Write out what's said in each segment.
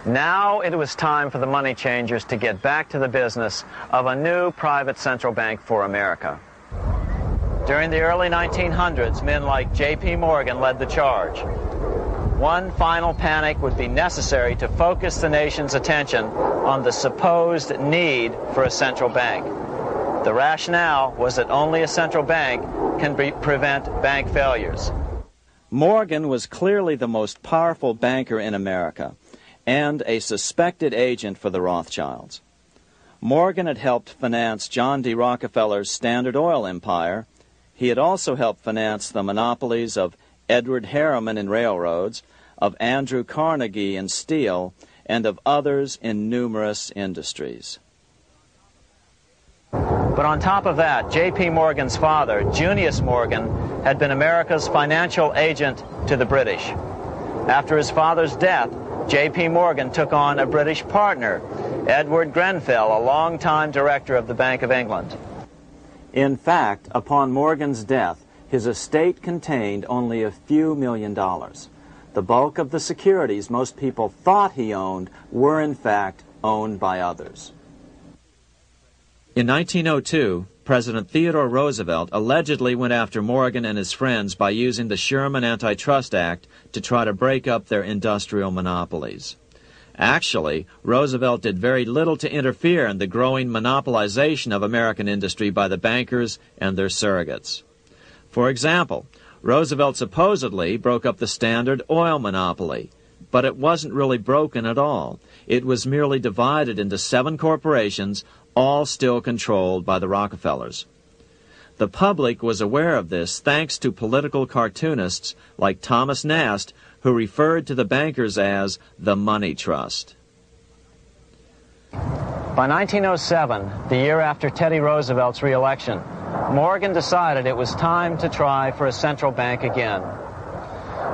Now it was time for the money changers to get back to the business of a new private central bank for America. During the early 1900s, men like J.P. Morgan led the charge. One final panic would be necessary to focus the nation's attention on the supposed need for a central bank. The rationale was that only a central bank can prevent bank failures. Morgan was clearly the most powerful banker in America and a suspected agent for the Rothschilds. Morgan had helped finance John D. Rockefeller's Standard Oil empire. He had also helped finance the monopolies of Edward Harriman in railroads, of Andrew Carnegie in steel, and of others in numerous industries. But on top of that, J.P. Morgan's father, Junius Morgan, had been America's financial agent to the British. After his father's death, J.P. Morgan took on a British partner, Edward Grenfell, a longtime director of the Bank of England. In fact, upon Morgan's death, his estate contained only a few $1 million. The bulk of the securities most people thought he owned were in fact owned by others. In 1902, President Theodore Roosevelt allegedly went after Morgan and his friends by using the Sherman Antitrust Act to try to break up their industrial monopolies. Actually, Roosevelt did very little to interfere in the growing monopolization of American industry by the bankers and their surrogates. For example, Roosevelt supposedly broke up the Standard Oil monopoly, but it wasn't really broken at all. It was merely divided into 7 corporations, all still controlled by the Rockefellers. The public was aware of this thanks to political cartoonists like Thomas Nast, who referred to the bankers as the Money Trust. By 1907, the year after Teddy Roosevelt's re-election, Morgan decided it was time to try for a central bank again.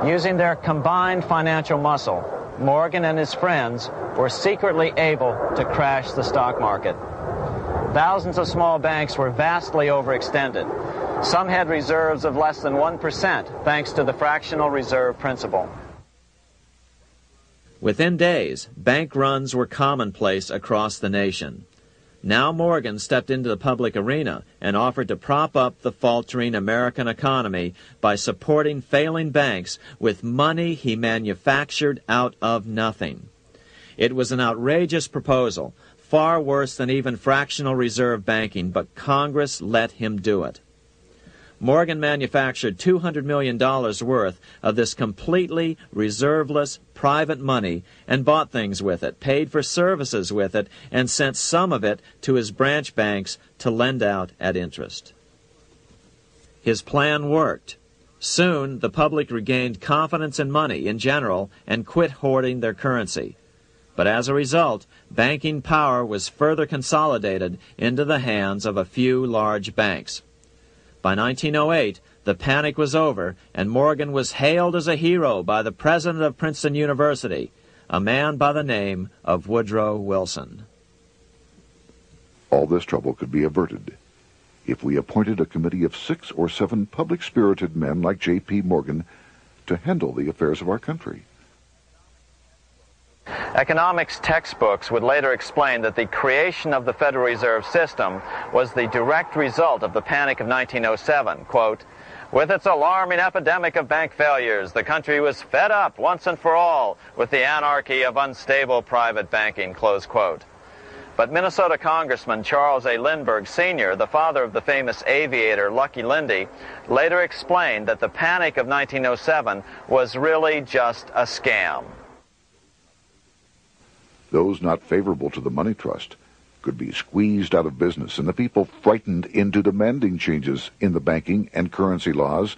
Using their combined financial muscle, Morgan and his friends were secretly able to crash the stock market. Thousands of small banks were vastly overextended. Some had reserves of less than 1% thanks to the fractional reserve principle. Within days, bank runs were commonplace across the nation. Now Morgan stepped into the public arena and offered to prop up the faltering American economy by supporting failing banks with money he manufactured out of nothing. It was an outrageous proposal, far worse than even fractional reserve banking, but Congress let him do it. Morgan manufactured $200 million worth of this completely reserveless private money and bought things with it, paid for services with it, and sent some of it to his branch banks to lend out at interest. His plan worked. Soon, the public regained confidence in money in general and quit hoarding their currency. But as a result, banking power was further consolidated into the hands of a few large banks. By 1908, the panic was over, and Morgan was hailed as a hero by the president of Princeton University, a man by the name of Woodrow Wilson. All this trouble could be averted if we appointed a committee of 6 or 7 public-spirited men like J.P. Morgan to handle the affairs of our country. Economics textbooks would later explain that the creation of the Federal Reserve System was the direct result of the Panic of 1907. Quote, "With its alarming epidemic of bank failures, the country was fed up once and for all with the anarchy of unstable private banking." Close quote. But Minnesota Congressman Charles A. Lindbergh Sr., the father of the famous aviator Lucky Lindy, later explained that the Panic of 1907 was really just a scam. Those not favorable to the money trust could be squeezed out of business and the people frightened into demanding changes in the banking and currency laws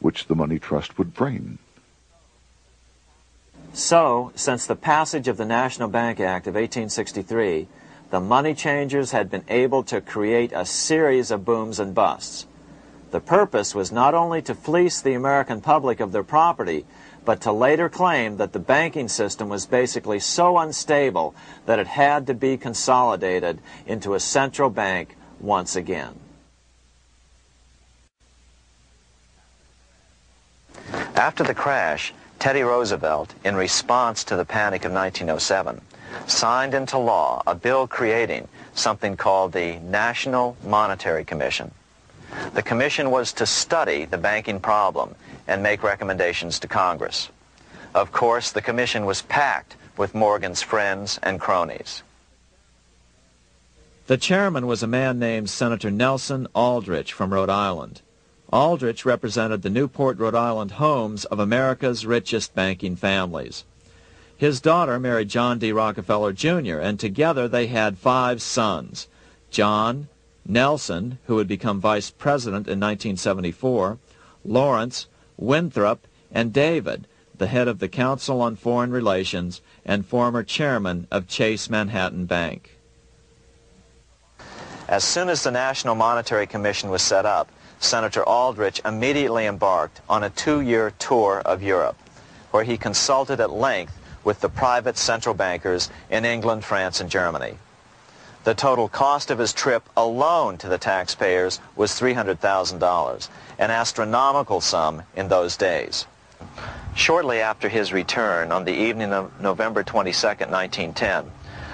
which the money trust would frame. So, since the passage of the National Bank Act of 1863, the money changers had been able to create a series of booms and busts. The purpose was not only to fleece the American public of their property, but to later claim that the banking system was basically so unstable that it had to be consolidated into a central bank once again. After the crash, Teddy Roosevelt, in response to the panic of 1907, signed into law a bill creating something called the National Monetary Commission. The commission was to study the banking problem and make recommendations to Congress. Of course, the commission was packed with Morgan's friends and cronies. The chairman was a man named Senator Nelson Aldrich from Rhode Island. Aldrich represented the Newport, Rhode Island homes of America's richest banking families. His daughter married John D. Rockefeller, Jr., and together they had 5 sons: John, Nelson, who would become vice president in 1974, Lawrence, Winthrop, and David, the head of the Council on Foreign Relations and former chairman of Chase Manhattan Bank. As soon as the National Monetary Commission was set up, Senator Aldrich immediately embarked on a 2-year tour of Europe, where he consulted at length with the private central bankers in England, France, and Germany. The total cost of his trip alone to the taxpayers was $300,000, an astronomical sum in those days. Shortly after his return, on the evening of November 22, 1910,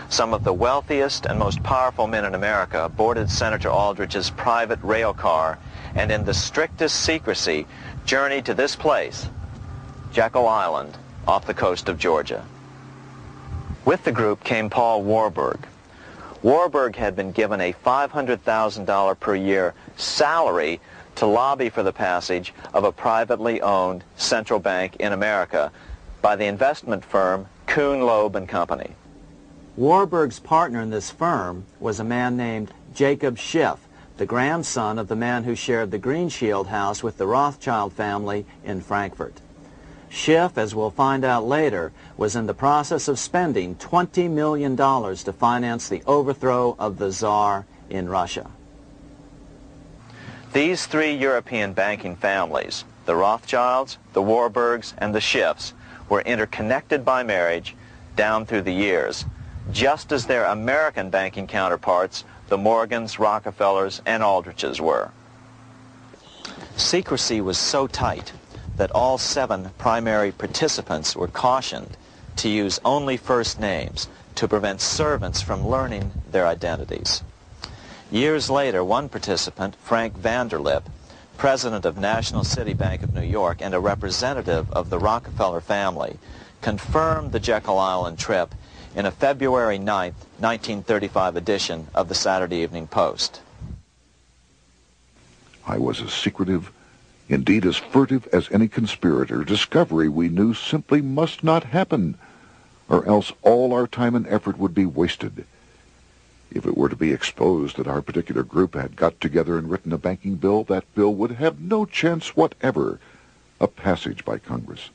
some of the wealthiest and most powerful men in America boarded Senator Aldrich's private rail car and in the strictest secrecy journeyed to this place, Jekyll Island, off the coast of Georgia. With the group came Paul Warburg. Warburg had been given a $500,000 per year salary to lobby for the passage of a privately owned central bank in America by the investment firm Kuhn, Loeb and Company. Warburg's partner in this firm was a man named Jacob Schiff, the grandson of the man who shared the Greenshield house with the Rothschild family in Frankfurt. Schiff, as we'll find out later, was in the process of spending $20 million to finance the overthrow of the Tsar in Russia. These 3 European banking families, the Rothschilds, the Warburgs, and the Schiffs, were interconnected by marriage down through the years, just as their American banking counterparts, the Morgans, Rockefellers, and Aldriches were. Secrecy was so tight that all 7 primary participants were cautioned to use only first names to prevent servants from learning their identities. Years later, one participant, Frank Vanderlip, president of National City Bank of New York and a representative of the Rockefeller family, confirmed the Jekyll Island trip in a February 9, 1935 edition of the Saturday Evening Post. I was as secretive, indeed as furtive as any conspirator. Discovery, we knew, simply must not happen, or else all our time and effort would be wasted. If it were to be exposed that our particular group had got together and written a banking bill, that bill would have no chance whatever of passage by Congress.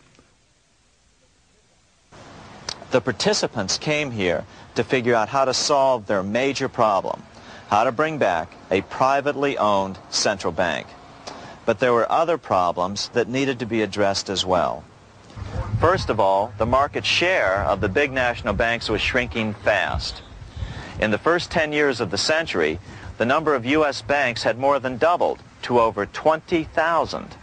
The participants came here to figure out how to solve their major problem, how to bring back a privately owned central bank. But there were other problems that needed to be addressed as well. First of all, the market share of the big national banks was shrinking fast. In the first 10 years of the century, the number of U.S. banks had more than doubled to over 20,000.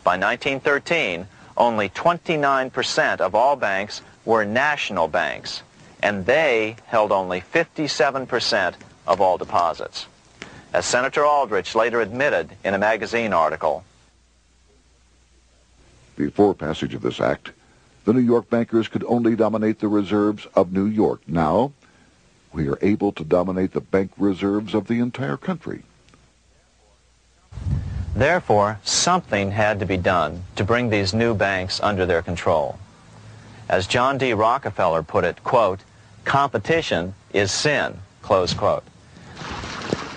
By 1913, only 29% of all banks were national banks, and they held only 57% of all deposits. As Senator Aldrich later admitted in a magazine article, before passage of this act, the New York bankers could only dominate the reserves of New York. Now, we are able to dominate the bank reserves of the entire country. Therefore, something had to be done to bring these new banks under their control. As John D. Rockefeller put it, quote, "Competition is sin," close quote.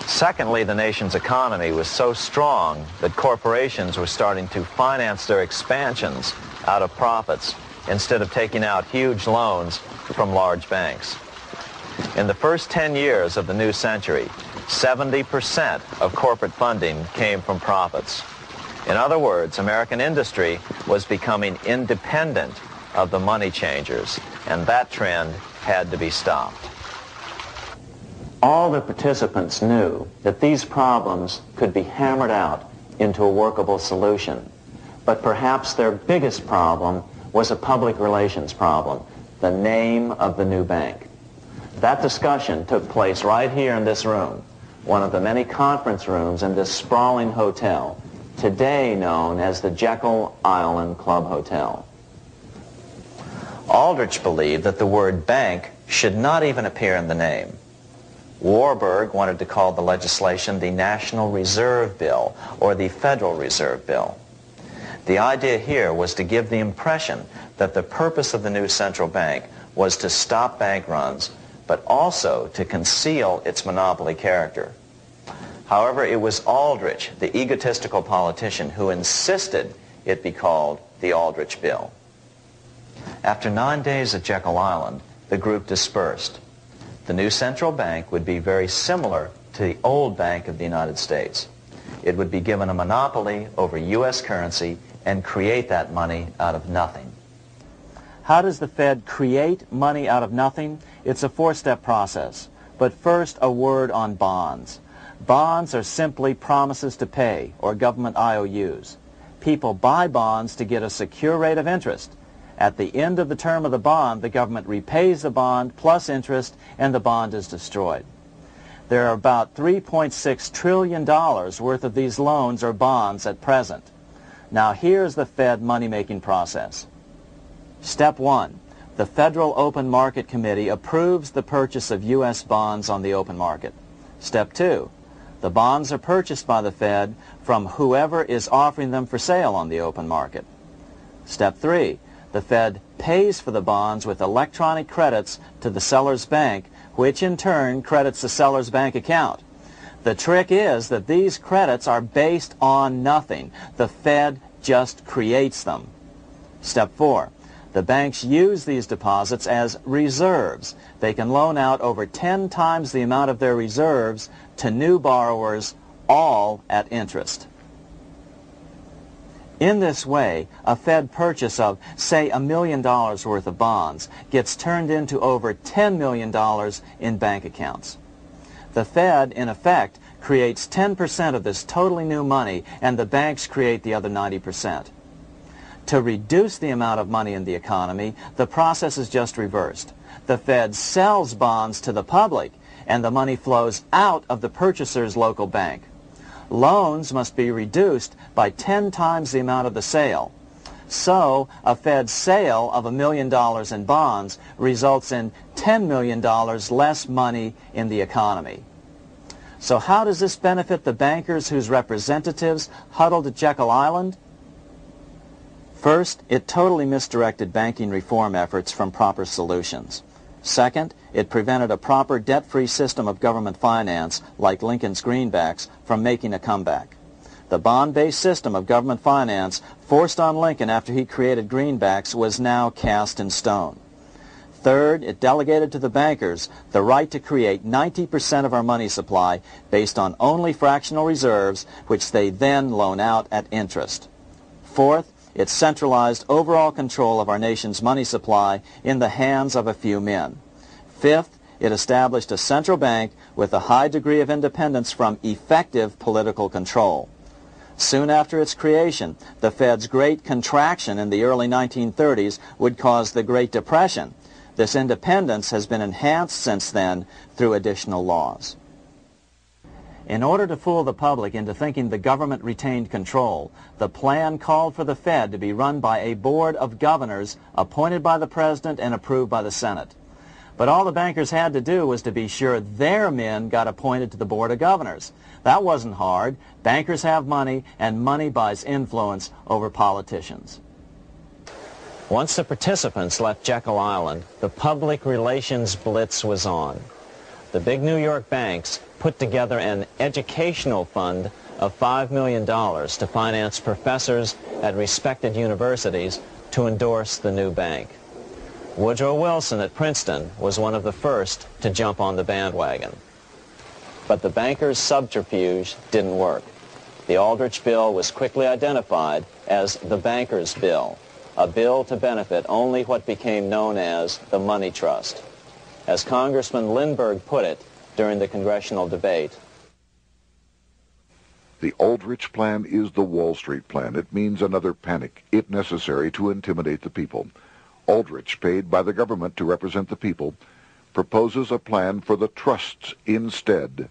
Secondly, the nation's economy was so strong that corporations were starting to finance their expansions out of profits instead of taking out huge loans from large banks. In the first 10 years of the new century, 70% of corporate funding came from profits. In other words, American industry was becoming independent of the money changers, and that trend had to be stopped. All the participants knew that these problems could be hammered out into a workable solution, But perhaps their biggest problem was a public relations problem, the name of the new bank. That discussion took place right here in this room, one of the many conference rooms in this sprawling hotel, today known as the Jekyll Island Club Hotel. Aldrich believed that the word bank should not even appear in the name. Warburg wanted to call the legislation the National Reserve Bill or the Federal Reserve Bill. The idea here was to give the impression that the purpose of the new central bank was to stop bank runs, but also to conceal its monopoly character. However, it was Aldrich, the egotistical politician, who insisted it be called the Aldrich Bill. After 9 days at Jekyll Island, the group dispersed. The new central bank would be very similar to the old Bank of the United States. It would be given a monopoly over U.S. currency and create that money out of nothing. How does the Fed create money out of nothing? It's a four-step process. But first, a word on bonds. Bonds are simply promises to pay, or government IOUs. People buy bonds to get a secure rate of interest. At the end of the term of the bond, the government repays the bond plus interest, and the bond is destroyed. There are about $3.6 trillion worth of these loans or bonds at present. Now here's the Fed money-making process. Step 1. The Federal Open Market Committee approves the purchase of U.S. bonds on the open market. Step 2. The bonds are purchased by the Fed from whoever is offering them for sale on the open market. Step 3. The Fed pays for the bonds with electronic credits to the seller's bank, which in turn credits the seller's bank account. The trick is that these credits are based on nothing. The Fed just creates them. Step 4. The banks use these deposits as reserves. They can loan out over 10 times the amount of their reserves to new borrowers, all at interest. In this way, a Fed purchase of, say, $1 million worth of bonds gets turned into over $10 million in bank accounts. The Fed, in effect, creates 10% of this totally new money, and the banks create the other 90%. To reduce the amount of money in the economy, the process is just reversed. The Fed sells bonds to the public, and the money flows out of the purchaser's local bank. Loans must be reduced by 10 times the amount of the sale. So, a Fed sale of $1 million in bonds results in $10 million less money in the economy. So how does this benefit the bankers whose representatives huddled at Jekyll Island? First, it totally misdirected banking reform efforts from proper solutions. Second, it prevented a proper debt-free system of government finance, like Lincoln's greenbacks, from making a comeback. The bond-based system of government finance forced on Lincoln after he created greenbacks was now cast in stone. Third, it delegated to the bankers the right to create 90% of our money supply based on only fractional reserves, which they then loan out at interest. Fourth, it centralized overall control of our nation's money supply in the hands of a few men. Fifth, it established a central bank with a high degree of independence from effective political control. Soon after its creation, the Fed's great contraction in the early 1930s would cause the Great Depression. This independence has been enhanced since then through additional laws. In order to fool the public into thinking the government retained control, the plan called for the Fed to be run by a board of governors appointed by the President and approved by the Senate. But all the bankers had to do was to be sure their men got appointed to the board of governors. That wasn't hard. Bankers have money, and money buys influence over politicians. Once the participants left Jekyll Island, the public relations blitz was on. The big New York banks put together an educational fund of $5 million to finance professors at respected universities to endorse the new bank. Woodrow Wilson at Princeton was one of the first to jump on the bandwagon. But the bankers' subterfuge didn't work. The Aldrich Bill was quickly identified as the Bankers' Bill, a bill to benefit only what became known as the Money Trust. As Congressman Lindbergh put it during the congressional debate, The Aldrich Plan is the Wall Street Plan. It means another panic, if necessary, to intimidate the people. Aldrich, paid by the government to represent the people, proposes a plan for the trusts instead.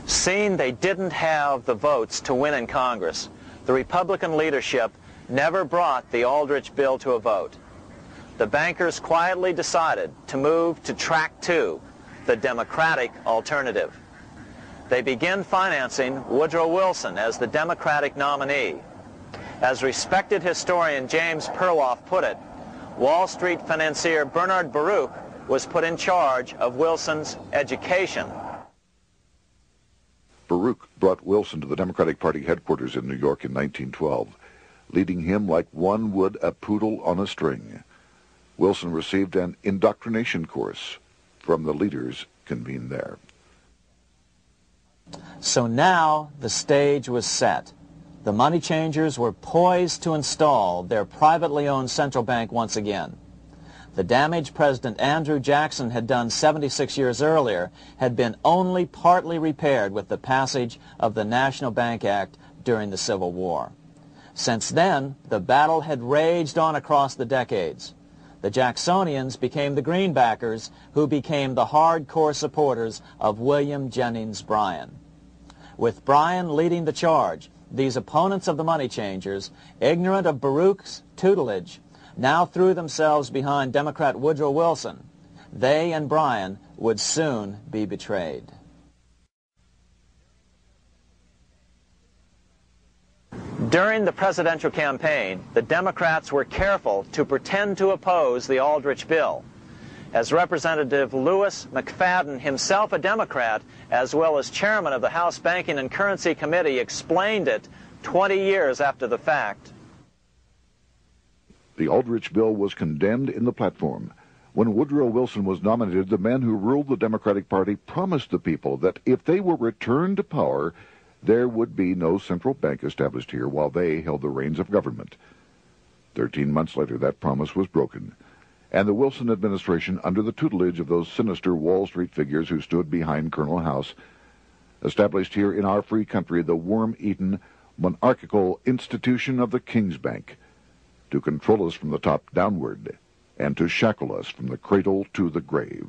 Seeing they didn't have the votes to win in Congress, the Republican leadership never brought the Aldrich bill to a vote. The bankers quietly decided to move to track 2, the Democratic alternative. They began financing Woodrow Wilson as the Democratic nominee. As respected historian James Perloff put it, Wall Street financier Bernard Baruch was put in charge of Wilson's education. Baruch brought Wilson to the Democratic Party headquarters in New York in 1912, leading him like one would a poodle on a string. Wilson received an indoctrination course from the leaders convened there. So now the stage was set. The money changers were poised to install their privately owned central bank once again. The damage President Andrew Jackson had done 76 years earlier had been only partly repaired with the passage of the National Bank Act during the Civil War. Since then, the battle had raged on across the decades. The Jacksonians became the greenbackers, who became the hardcore supporters of William Jennings Bryan. With Bryan leading the charge, these opponents of the money changers, ignorant of Baruch's tutelage, now threw themselves behind Democrat Woodrow Wilson. They and Bryan would soon be betrayed. During the presidential campaign, the Democrats were careful to pretend to oppose the Aldrich bill. As Representative Lewis McFadden, himself a Democrat, as well as chairman of the House Banking and Currency Committee, explained it 20 years after the fact. The Aldrich bill was condemned in the platform. When Woodrow Wilson was nominated, the men who ruled the Democratic Party promised the people that if they were returned to power, there would be no central bank established here while they held the reins of government. 13 months later, that promise was broken, and the Wilson administration, under the tutelage of those sinister Wall Street figures who stood behind Colonel House, established here in our free country the worm-eaten, monarchical institution of the King's Bank, to control us from the top downward and to shackle us from the cradle to the grave.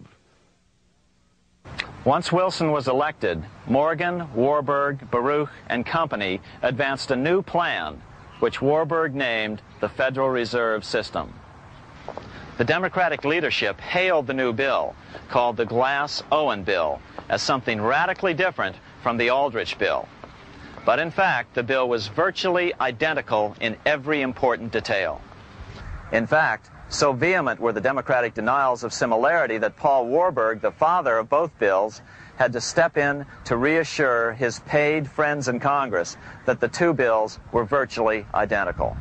Once Wilson was elected, Morgan, Warburg, Baruch, and company advanced a new plan, which Warburg named the Federal Reserve System. The Democratic leadership hailed the new bill, called the Glass-Owen Bill, as something radically different from the Aldrich Bill. But in fact, the bill was virtually identical in every important detail. In fact, so vehement were the Democratic denials of similarity that Paul Warburg, the father of both bills, had to step in to reassure his paid friends in Congress that the two bills were virtually identical.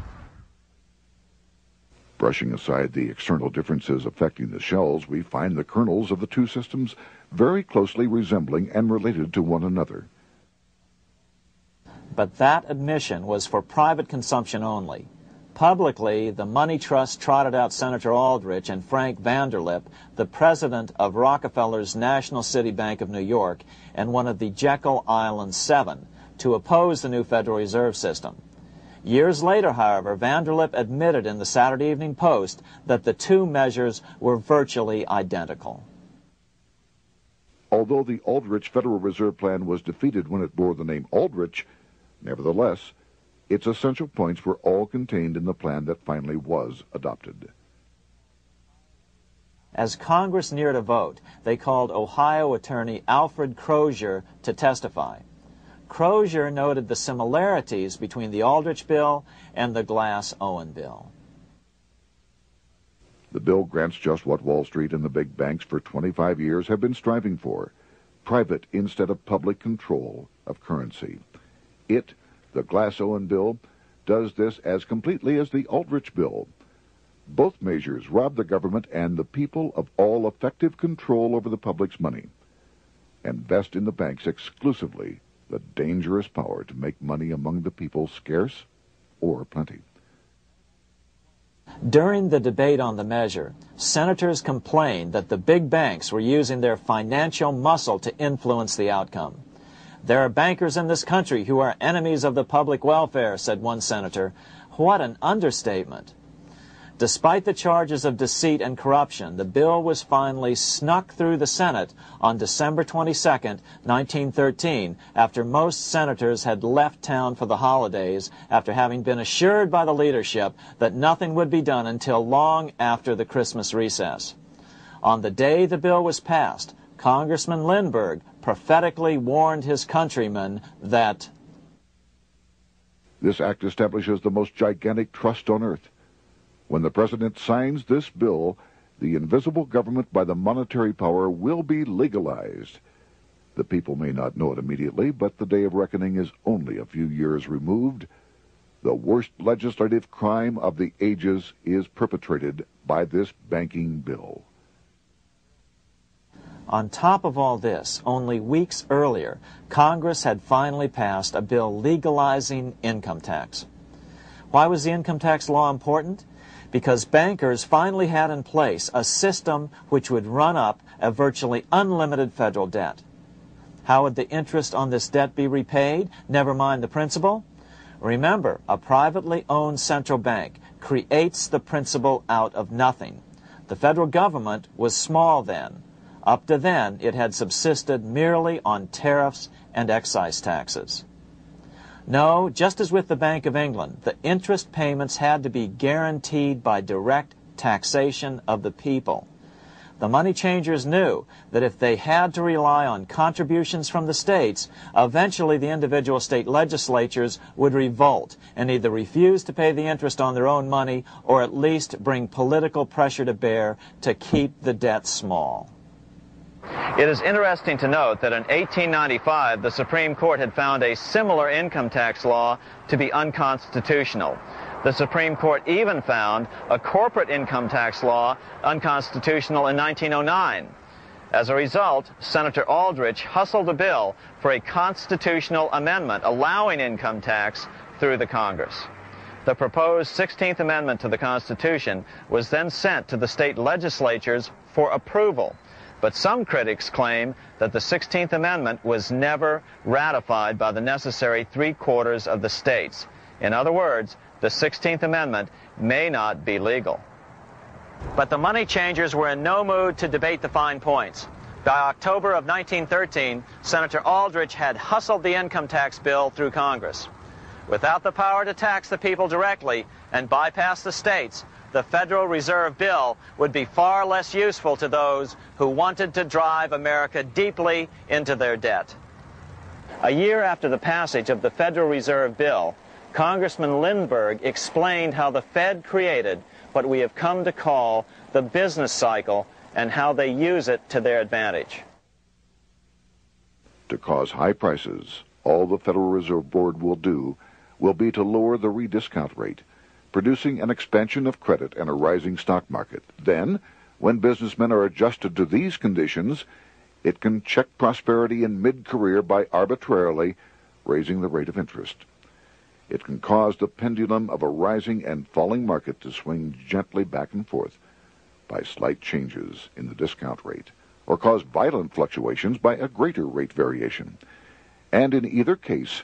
Brushing aside the external differences affecting the shells, we find the kernels of the two systems very closely resembling and related to one another. But that admission was for private consumption only. Publicly, the money trust trotted out Senator Aldrich and Frank Vanderlip, the president of Rockefeller's National City Bank of New York and one of the Jekyll Island Seven, to oppose the new Federal Reserve System. Years later, however, Vanderlip admitted in the Saturday Evening Post that the two measures were virtually identical. Although the Aldrich Federal Reserve Plan was defeated when it bore the name Aldrich, nevertheless, its essential points were all contained in the plan that finally was adopted. As Congress neared a vote, they called Ohio attorney Alfred Crozier to testify. Crozier noted the similarities between the Aldrich Bill and the Glass-Owen Bill. The bill grants just what Wall Street and the big banks for 25 years have been striving for: private instead of public control of currency. It, the Glass-Owen Bill, does this as completely as the Aldrich Bill. Both measures rob the government and the people of all effective control over the public's money, and vest in the banks exclusively the dangerous power to make money among the people scarce or plenty. During the debate on the measure, senators complained that the big banks were using their financial muscle to influence the outcome. "There are bankers in this country who are enemies of the public welfare," said one senator. What an understatement. Despite the charges of deceit and corruption, the bill was finally snuck through the Senate on December 22, 1913, after most senators had left town for the holidays, after having been assured by the leadership that nothing would be done until long after the Christmas recess. On the day the bill was passed, Congressman Lindbergh prophetically warned his countrymen that this act establishes the most gigantic trust on earth. When the President signs this bill, the invisible government by the monetary power will be legalized. The people may not know it immediately, but the day of reckoning is only a few years removed. The worst legislative crime of the ages is perpetrated by this banking bill. On top of all this, only weeks earlier, Congress had finally passed a bill legalizing income tax. Why was the income tax law important? Because bankers finally had in place a system which would run up a virtually unlimited federal debt. How would the interest on this debt be repaid? Never mind the principal. Remember, a privately owned central bank creates the principal out of nothing. The federal government was small then. Up to then, it had subsisted merely on tariffs and excise taxes. No, just as with the Bank of England, the interest payments had to be guaranteed by direct taxation of the people. The money changers knew that if they had to rely on contributions from the states, eventually the individual state legislatures would revolt and either refuse to pay the interest on their own money or at least bring political pressure to bear to keep the debt small. It is interesting to note that in 1895, the Supreme Court had found a similar income tax law to be unconstitutional. The Supreme Court even found a corporate income tax law unconstitutional in 1909. As a result, Senator Aldrich hustled a bill for a constitutional amendment allowing income tax through the Congress. The proposed 16th Amendment to the Constitution was then sent to the state legislatures for approval. But some critics claim that the 16th Amendment was never ratified by the necessary 3/4 of the states. In other words, the 16th Amendment may not be legal. But the money changers were in no mood to debate the fine points. By October of 1913, Senator Aldrich had hustled the income tax bill through Congress. Without the power to tax the people directly and bypass the states, the Federal Reserve Bill would be far less useful to those who wanted to drive America deeply into their debt. A year after the passage of the Federal Reserve Bill, Congressman Lindbergh explained how the Fed created what we have come to call the business cycle and how they use it to their advantage. To cause high prices, all the Federal Reserve Board will do will be to lower the rediscount rate, producing an expansion of credit and a rising stock market. Then, when businessmen are adjusted to these conditions, it can check prosperity in mid-career by arbitrarily raising the rate of interest. It can cause the pendulum of a rising and falling market to swing gently back and forth by slight changes in the discount rate, or cause violent fluctuations by a greater rate variation. And in either case,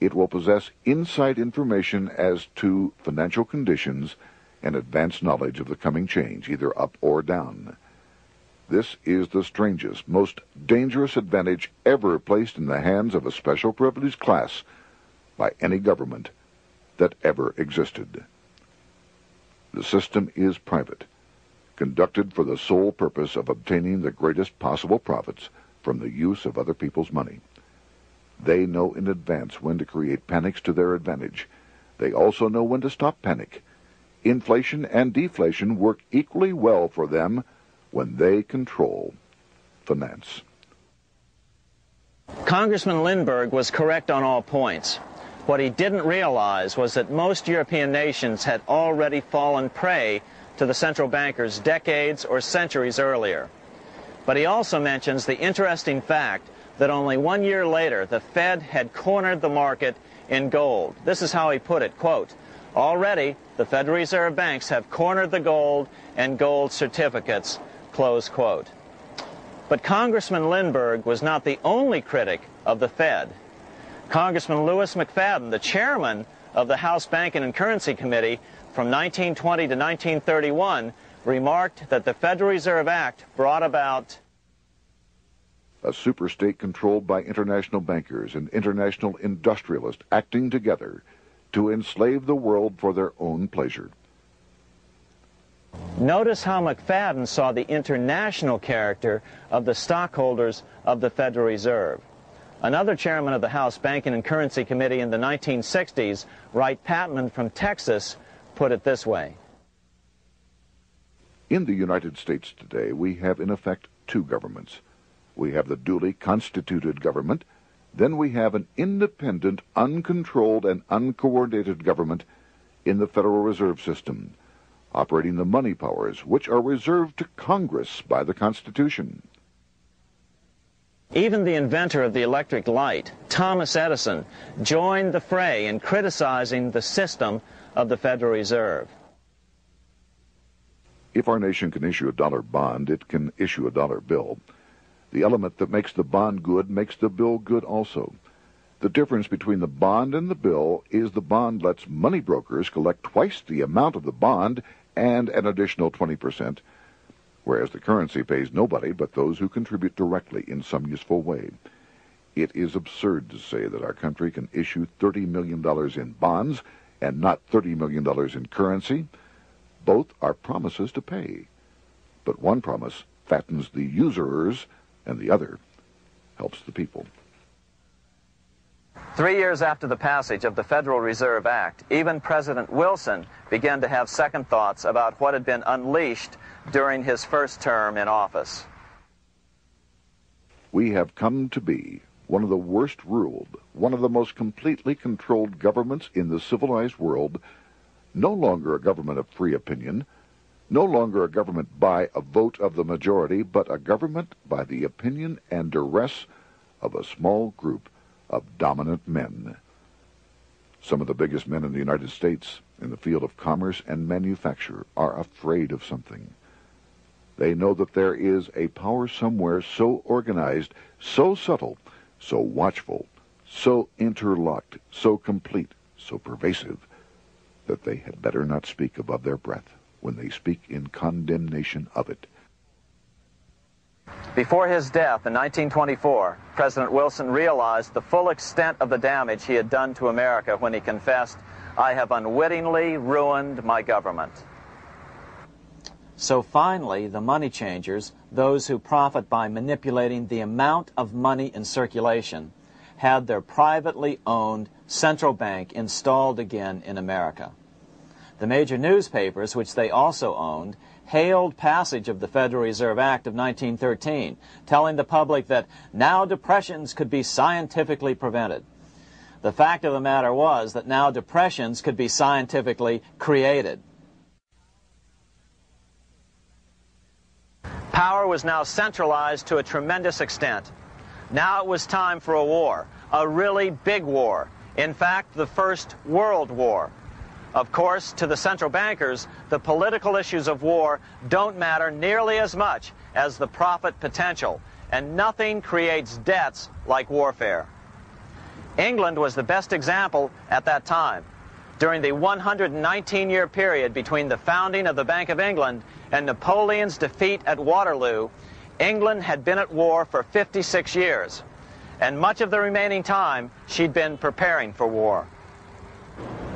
it will possess inside information as to financial conditions and advanced knowledge of the coming change, either up or down. This is the strangest, most dangerous advantage ever placed in the hands of a special privileged class by any government that ever existed. The system is private, conducted for the sole purpose of obtaining the greatest possible profits from the use of other people's money. They know in advance when to create panics to their advantage. They also know when to stop panic. Inflation and deflation work equally well for them when they control finance. Congressman Lindbergh was correct on all points. What he didn't realize was that most European nations had already fallen prey to the central bankers decades or centuries earlier. But he also mentions the interesting fact that only 1 year later, the Fed had cornered the market in gold. This is how he put it, quote, "Already, the Federal Reserve banks have cornered the gold and gold certificates," close quote. But Congressman Lindbergh was not the only critic of the Fed. Congressman Louis McFadden, the chairman of the House Banking and Currency Committee from 1920 to 1931, remarked that the Federal Reserve Act brought about a superstate controlled by international bankers and international industrialists acting together to enslave the world for their own pleasure. Notice how McFadden saw the international character of the stockholders of the Federal Reserve. Another chairman of the House Banking and Currency Committee in the 1960s, Wright Patman from Texas, put it this way. In the United States today, we have in effect two governments. We have the duly constituted government, then we have an independent, uncontrolled, and uncoordinated government in the Federal Reserve System, operating the money powers which are reserved to Congress by the Constitution. Even the inventor of the electric light, Thomas Edison, joined the fray in criticizing the system of the Federal Reserve. If our nation can issue a dollar bond, it can issue a dollar bill. The element that makes the bond good makes the bill good also. The difference between the bond and the bill is the bond lets money brokers collect twice the amount of the bond and an additional 20%, whereas the currency pays nobody but those who contribute directly in some useful way. It is absurd to say that our country can issue $30 million in bonds and not $30 million in currency. Both are promises to pay, but one promise fattens the usurers and the other helps the people. 3 years after the passage of the Federal Reserve Act, even President Wilson began to have second thoughts about what had been unleashed during his first term in office. We have come to be one of the worst ruled, one of the most completely controlled governments in the civilized world, no longer a government of free opinion, no longer a government by a vote of the majority, but a government by the opinion and duress of a small group of dominant men. Some of the biggest men in the United States in the field of commerce and manufacture are afraid of something. They know that there is a power somewhere so organized, so subtle, so watchful, so interlocked, so complete, so pervasive, that they had better not speak above their breath when they speak in condemnation of it. Before his death in 1924, President Wilson realized the full extent of the damage he had done to America when he confessed, "I have unwittingly ruined my government." So finally, the money changers, those who profit by manipulating the amount of money in circulation, had their privately owned central bank installed again in America. The major newspapers, which they also owned, hailed passage of the Federal Reserve Act of 1913, telling the public that now depressions could be scientifically prevented. The fact of the matter was that now depressions could be scientifically created. Power was now centralized to a tremendous extent. Now it was time for a war, a really big war. In fact, the First World War. Of course, to the central bankers, the political issues of war don't matter nearly as much as the profit potential, and nothing creates debts like warfare. England was the best example at that time. During the 119-year period between the founding of the Bank of England and Napoleon's defeat at Waterloo, England had been at war for 56 years, and much of the remaining time she'd been preparing for war.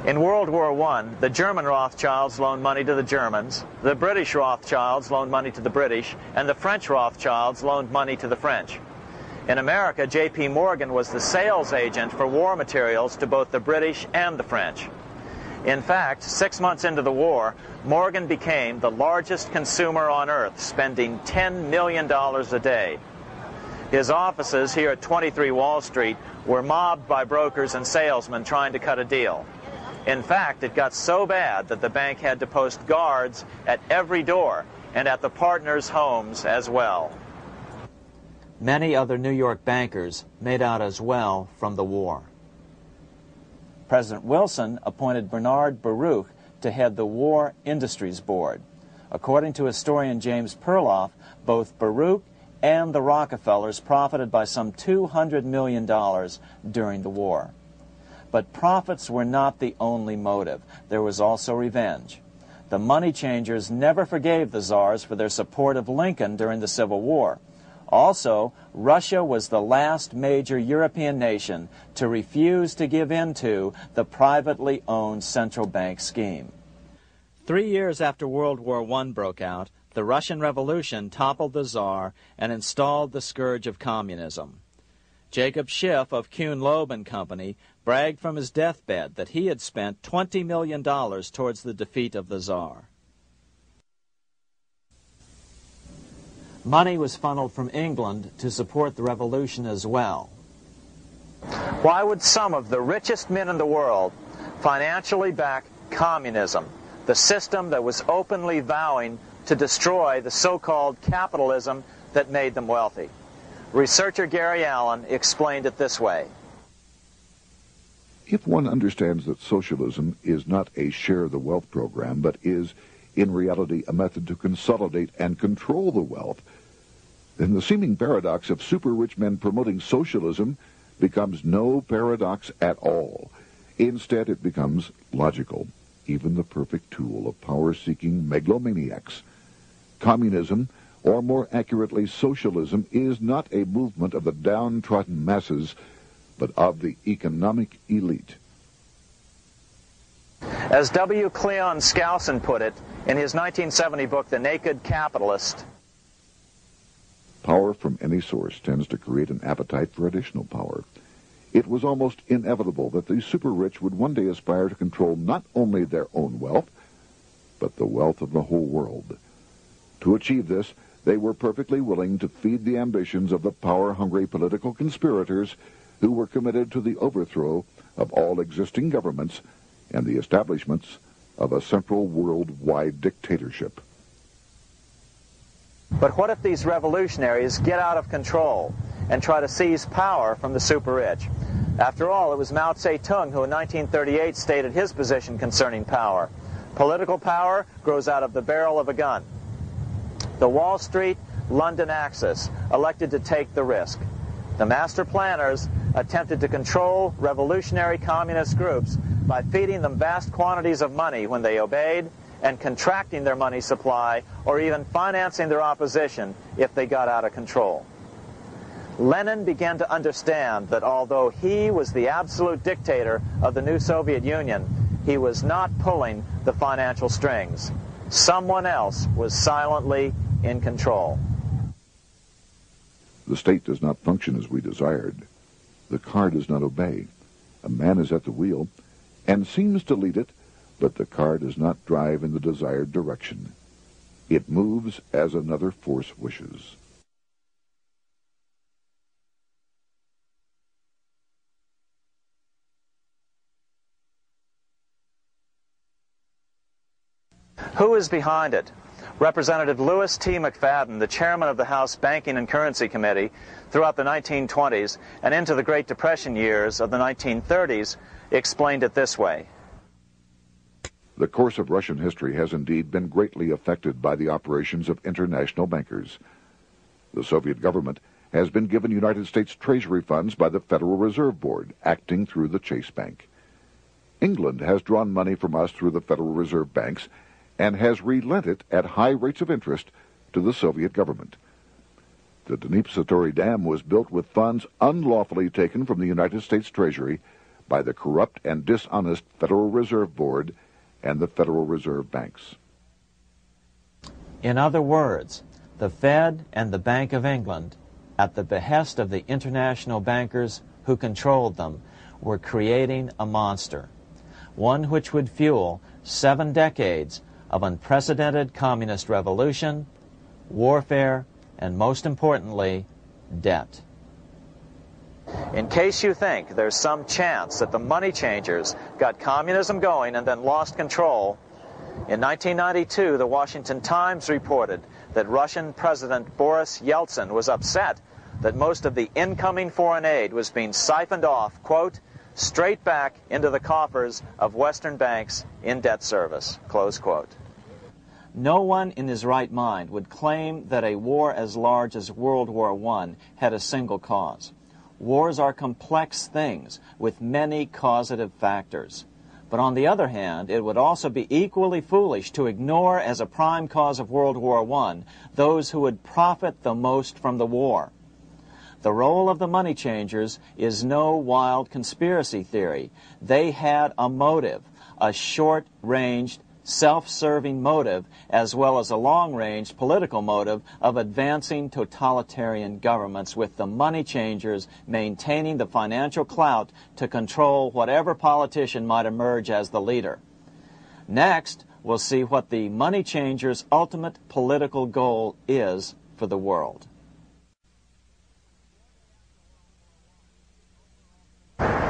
In World War I, the German Rothschilds loaned money to the Germans, the British Rothschilds loaned money to the British, and the French Rothschilds loaned money to the French. In America, J.P. Morgan was the sales agent for war materials to both the British and the French. In fact, 6 months into the war, Morgan became the largest consumer on earth, spending $10 million a day. His offices here at 23 Wall Street were mobbed by brokers and salesmen trying to cut a deal. In fact, it got so bad that the bank had to post guards at every door and at the partners' homes as well. Many other New York bankers made out as well from the war. President Wilson appointed Bernard Baruch to head the War Industries Board. According to historian James Perloff, both Baruch and the Rockefellers profited by some $200 million during the war. But profits were not the only motive. There was also revenge. The money changers never forgave the czars for their support of Lincoln during the Civil War. Also, Russia was the last major European nation to refuse to give in to the privately owned central bank scheme. 3 years after World War I broke out, the Russian Revolution toppled the Tsar and installed the scourge of communism. Jacob Schiff of Kuhn Loeb and Company bragged from his deathbed that he had spent $20 million towards the defeat of the Tsar. Money was funneled from England to support the revolution as well. Why would some of the richest men in the world financially back communism, the system that was openly vowing to destroy the so-called capitalism that made them wealthy? Researcher Gary Allen explained it this way. If one understands that socialism is not a share the wealth program, but is, in reality, a method to consolidate and control the wealth, then the seeming paradox of super-rich men promoting socialism becomes no paradox at all. Instead, it becomes logical, even the perfect tool of power-seeking megalomaniacs. Communism, or more accurately socialism, is not a movement of the downtrodden masses, but of the economic elite. As W. Cleon Skousen put it in his 1970 book, The Naked Capitalist, power from any source tends to create an appetite for additional power. It was almost inevitable that the super-rich would one day aspire to control not only their own wealth, but the wealth of the whole world. To achieve this, they were perfectly willing to feed the ambitions of the power-hungry political conspirators who were committed to the overthrow of all existing governments and the establishments of a central worldwide dictatorship. but what if these revolutionaries get out of control and try to seize power from the super-rich? After all, it was Mao Zedong who in 1938 stated his position concerning power. Political power grows out of the barrel of a gun. The Wall Street, London axis elected to take the risk. The master planners attempted to control revolutionary communist groups by feeding them vast quantities of money when they obeyed and contracting their money supply or even financing their opposition if they got out of control. Lenin began to understand that although he was the absolute dictator of the new Soviet Union, he was not pulling the financial strings. Someone else was silently in control. The state does not function as we desired. The car does not obey. A man is at the wheel and seems to lead it, but the car does not drive in the desired direction. It moves as another force wishes. Who is behind it? Representative Louis T. McFadden, the chairman of the House Banking and Currency Committee throughout the 1920s and into the Great Depression years of the 1930s, explained it this way. The course of Russian history has indeed been greatly affected by the operations of international bankers. The Soviet government has been given United States Treasury funds by the Federal Reserve Board, acting through the Chase Bank. England has drawn money from us through the Federal Reserve banks and has relent it at high rates of interest to the Soviet government. The Dnipro Dam was built with funds unlawfully taken from the United States Treasury by the corrupt and dishonest Federal Reserve Board and the Federal Reserve banks. In other words, the Fed and the Bank of England, at the behest of the international bankers who controlled them, were creating a monster, one which would fuel 7 decades of unprecedented communist revolution, warfare, and most importantly, debt. In case you think there's some chance that the money changers got communism going and then lost control, in 1992 the Washington Times reported that Russian President Boris Yeltsin was upset that most of the incoming foreign aid was being siphoned off, quote, straight back into the coffers of Western banks in debt service, close quote. No one in his right mind would claim that a war as large as World War I had a single cause. Wars are complex things with many causative factors. But on the other hand, it would also be equally foolish to ignore as a prime cause of World War I those who would profit the most from the war. The role of the money changers is no wild conspiracy theory. They had a motive, a short-ranged, self-serving motive, as well as a long-range political motive of advancing totalitarian governments, with the money changers maintaining the financial clout to control whatever politician might emerge as the leader. Next, we'll see what the money changers' ultimate political goal is for the world.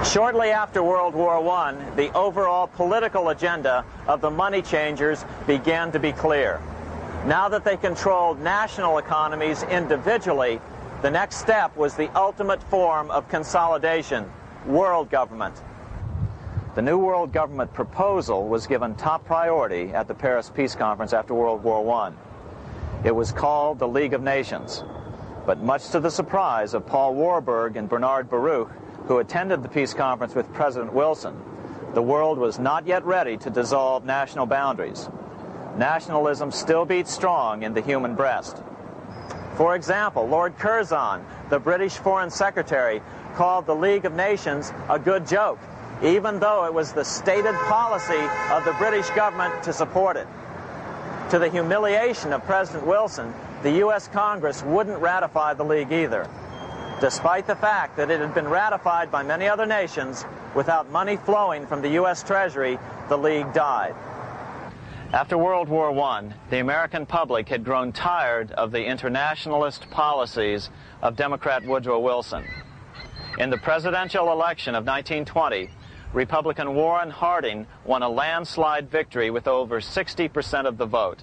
Shortly after World War I, the overall political agenda of the money changers began to be clear. Now that they controlled national economies individually, the next step was the ultimate form of consolidation, world government. The new world government proposal was given top priority at the Paris Peace Conference after World War I. It was called the League of Nations, but much to the surprise of Paul Warburg and Bernard Baruch, who attended the peace conference with President Wilson, the world was not yet ready to dissolve national boundaries. Nationalism still beats strong in the human breast. For example, Lord Curzon, the British Foreign Secretary, called the League of Nations a good joke, even though it was the stated policy of the British government to support it. To the humiliation of President Wilson, the U.S. Congress wouldn't ratify the League either. Despite the fact that it had been ratified by many other nations, without money flowing from the U.S. Treasury, the League died. After World War I, the American public had grown tired of the internationalist policies of Democrat Woodrow Wilson. In the presidential election of 1920, Republican Warren Harding won a landslide victory with over 60% of the vote.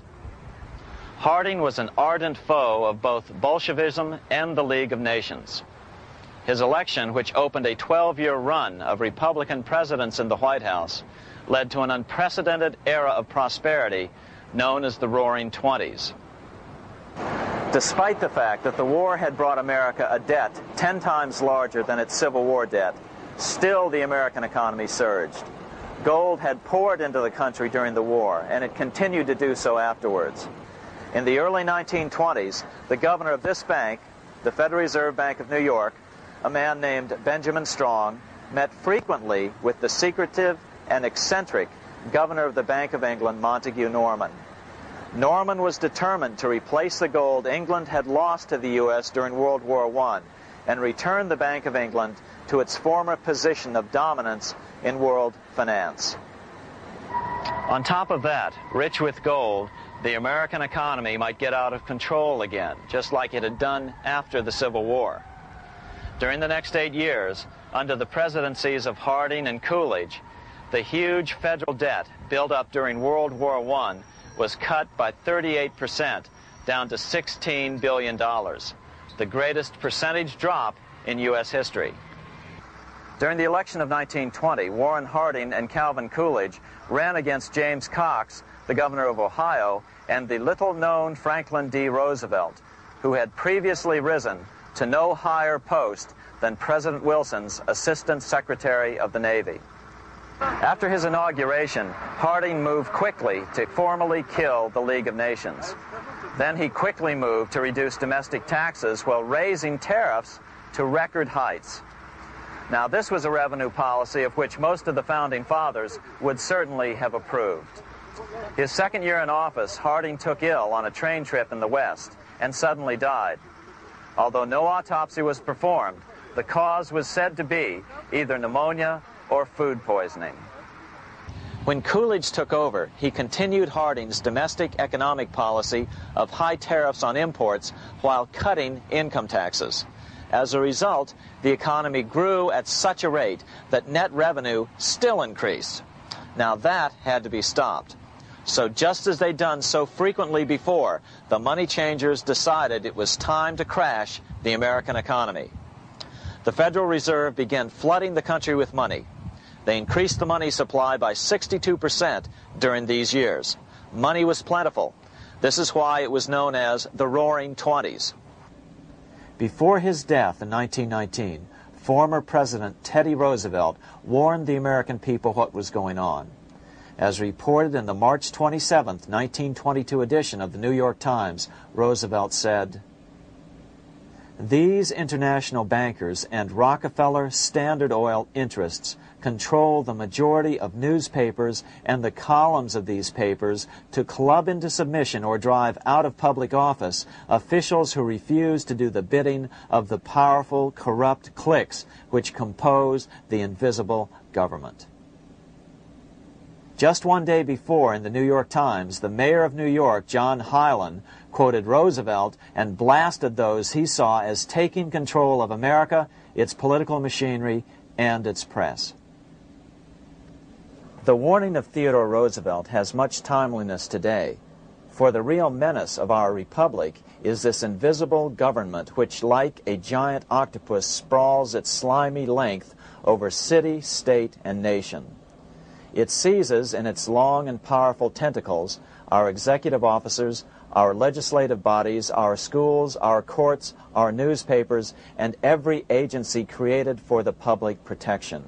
Harding was an ardent foe of both Bolshevism and the League of Nations. His election, which opened a 12-year run of Republican presidents in the White House, led to an unprecedented era of prosperity known as the Roaring Twenties. Despite the fact that the war had brought America a debt 10 times larger than its Civil War debt, still the American economy surged. Gold had poured into the country during the war, and it continued to do so afterwards. In the early 1920s, the governor of this bank, the Federal Reserve Bank of New York, a man named Benjamin Strong, met frequently with the secretive and eccentric governor of the Bank of England, Montague Norman. Norman was determined to replace the gold England had lost to the U.S. during World War I and return the Bank of England to its former position of dominance in world finance. On top of that, rich with gold, the American economy might get out of control again, just like it had done after the Civil War. During the next 8 years, under the presidencies of Harding and Coolidge, the huge federal debt built up during World War I was cut by 38%, down to $16 billion, the greatest percentage drop in U.S. history. During the election of 1920, Warren Harding and Calvin Coolidge ran against James Cox, the governor of Ohio, and the little-known Franklin D. Roosevelt, who had previously risen to no higher post than President Wilson's Assistant Secretary of the Navy. After his inauguration, Harding moved quickly to formally kill the League of Nations. Then he quickly moved to reduce domestic taxes while raising tariffs to record heights. Now, this was a revenue policy of which most of the Founding Fathers would certainly have approved. His second year in office, Harding took ill on a train trip in the West and suddenly died. Although no autopsy was performed, the cause was said to be either pneumonia or food poisoning. When Coolidge took over, he continued Harding's domestic economic policy of high tariffs on imports while cutting income taxes. As a result, the economy grew at such a rate that net revenue still increased. Now that had to be stopped. So just as they'd done so frequently before, the money changers decided it was time to crash the American economy. The Federal Reserve began flooding the country with money. They increased the money supply by 62% during these years. Money was plentiful, This is why it was known as the Roaring Twenties. Before his death in 1919, former President Teddy Roosevelt warned the American people what was going on. As reported in the March 27, 1922 edition of the New York Times, Roosevelt said, "These international bankers and Rockefeller Standard Oil interests control the majority of newspapers and the columns of these papers to club into submission or drive out of public office officials who refuse to do the bidding of the powerful, corrupt cliques which compose the invisible government." Just one day before, in the New York Times, the mayor of New York, John Hylan, quoted Roosevelt and blasted those he saw as taking control of America, its political machinery, and its press. The warning of Theodore Roosevelt has much timeliness today, for the real menace of our republic is this invisible government which, like a giant octopus, sprawls its slimy length over city, state, and nation. It seizes in its long and powerful tentacles our executive officers, our legislative bodies, our schools, our courts, our newspapers, and every agency created for the public protection.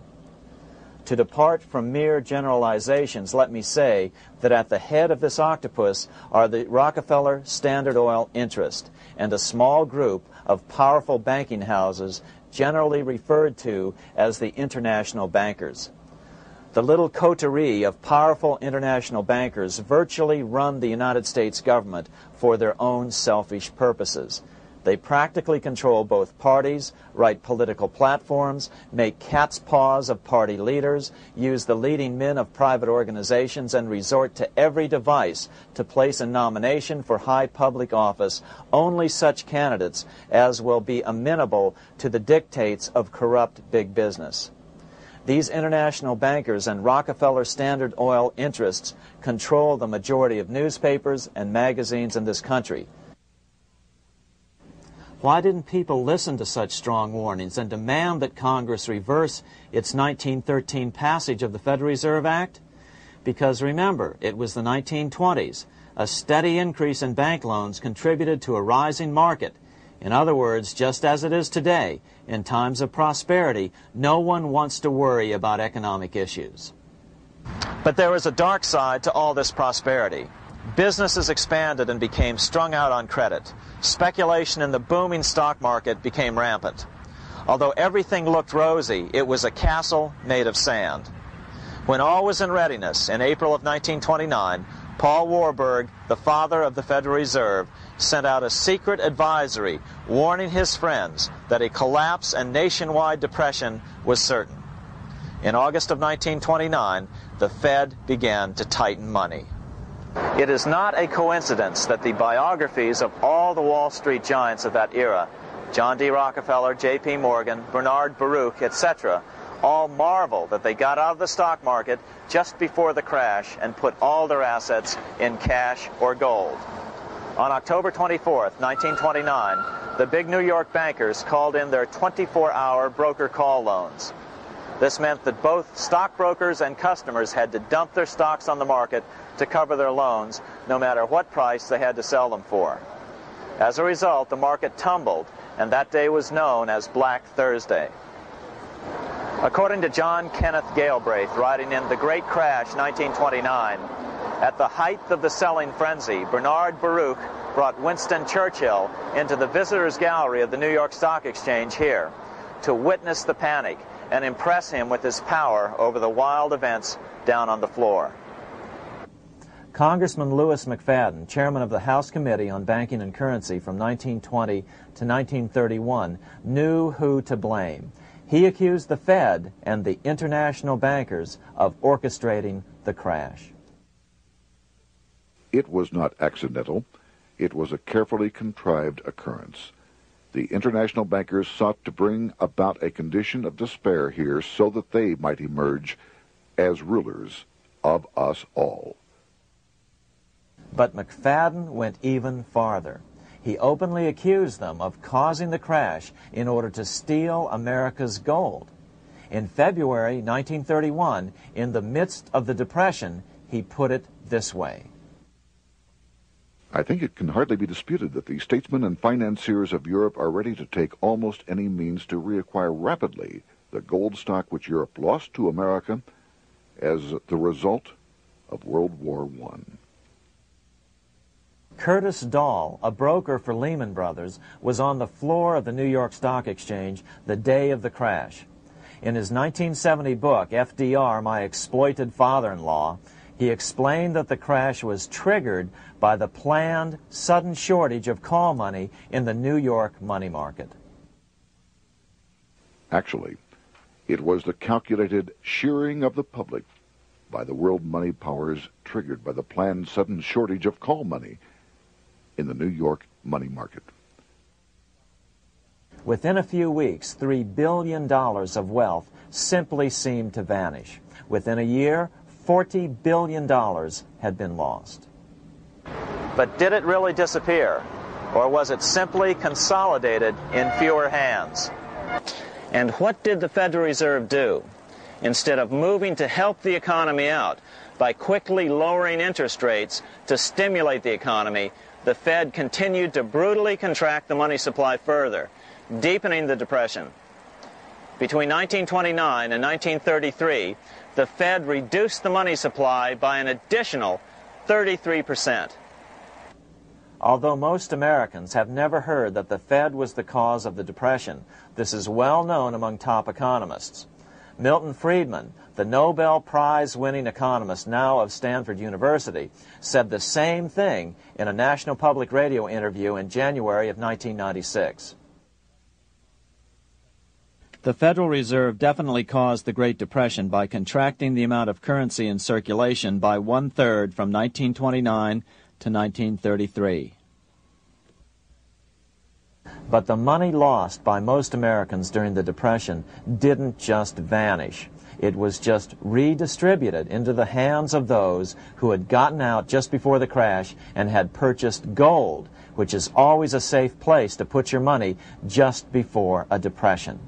To depart from mere generalizations, let me say that at the head of this octopus are the Rockefeller Standard Oil interest and a small group of powerful banking houses generally referred to as the international bankers. The little coterie of powerful international bankers virtually run the United States government for their own selfish purposes. They practically control both parties, write political platforms, make cat's paws of party leaders, use the leading men of private organizations, and resort to every device to place a nomination for high public office only such candidates as will be amenable to the dictates of corrupt big business. These international bankers and Rockefeller Standard Oil interests control the majority of newspapers and magazines in this country. Why didn't people listen to such strong warnings and demand that Congress reverse its 1913 passage of the Federal Reserve Act? Because remember, it was the 1920s. A steady increase in bank loans contributed to a rising market. In other words, just as it is today, in times of prosperity, no one wants to worry about economic issues. But there was a dark side to all this prosperity. Businesses expanded and became strung out on credit. Speculation in the booming stock market became rampant. Although everything looked rosy, it was a castle made of sand. When all was in readiness, in April of 1929, Paul Warburg, the father of the Federal Reserve, sent out a secret advisory warning his friends that a collapse and nationwide depression was certain. In August of 1929, the Fed began to tighten money. It is not a coincidence that the biographies of all the Wall Street giants of that era, John D. Rockefeller, J.P. Morgan, Bernard Baruch, etc., all marvel that they got out of the stock market just before the crash and put all their assets in cash or gold. On October 24th, 1929, the big New York bankers called in their 24-hour broker call loans. This meant that both stockbrokers and customers had to dump their stocks on the market to cover their loans, no matter what price they had to sell them for. As a result, the market tumbled, and that day was known as Black Thursday. According to John Kenneth Galbraith, writing in The Great Crash, 1929, at the height of the selling frenzy, Bernard Baruch brought Winston Churchill into the visitors' gallery of the New York Stock Exchange here to witness the panic and impress him with his power over the wild events down on the floor. Congressman Louis McFadden, chairman of the House Committee on Banking and Currency from 1920 to 1931, knew who to blame. He accused the Fed and the international bankers of orchestrating the crash. It was not accidental. It was a carefully contrived occurrence. The international bankers sought to bring about a condition of despair here so that they might emerge as rulers of us all. But McFadden went even farther. He openly accused them of causing the crash in order to steal America's gold. In February 1931, in the midst of the Depression, he put it this way. I think it can hardly be disputed that the statesmen and financiers of Europe are ready to take almost any means to reacquire rapidly the gold stock which Europe lost to America as the result of World War I. Curtis Dahl, a broker for Lehman Brothers, was on the floor of the New York Stock Exchange the day of the crash. In his 1970 book, FDR, My Exploited Father-in-Law, he explained that the crash was triggered by the planned sudden shortage of call money in the New York money market. Actually, it was the calculated shearing of the public by the world money powers triggered by the planned sudden shortage of call money in the New York money market. Within a few weeks, $3 billion of wealth simply seemed to vanish. Within a year, $40 billion had been lost. But did it really disappear? Or was it simply consolidated in fewer hands? And what did the Federal Reserve do? Instead of moving to help the economy out by quickly lowering interest rates to stimulate the economy, the Fed continued to brutally contract the money supply further, deepening the Depression. Between 1929 and 1933, the Fed reduced the money supply by an additional 33%. Although most Americans have never heard that the Fed was the cause of the Depression, this is well known among top economists. Milton Friedman, the Nobel Prize-winning economist now of Stanford University, said the same thing in a National Public Radio interview in January of 1996. The Federal Reserve definitely caused the Great Depression by contracting the amount of currency in circulation by 1/3 from 1929 to 1933. But the money lost by most Americans during the Depression didn't just vanish. It was just redistributed into the hands of those who had gotten out just before the crash and had purchased gold, which is always a safe place to put your money just before a depression.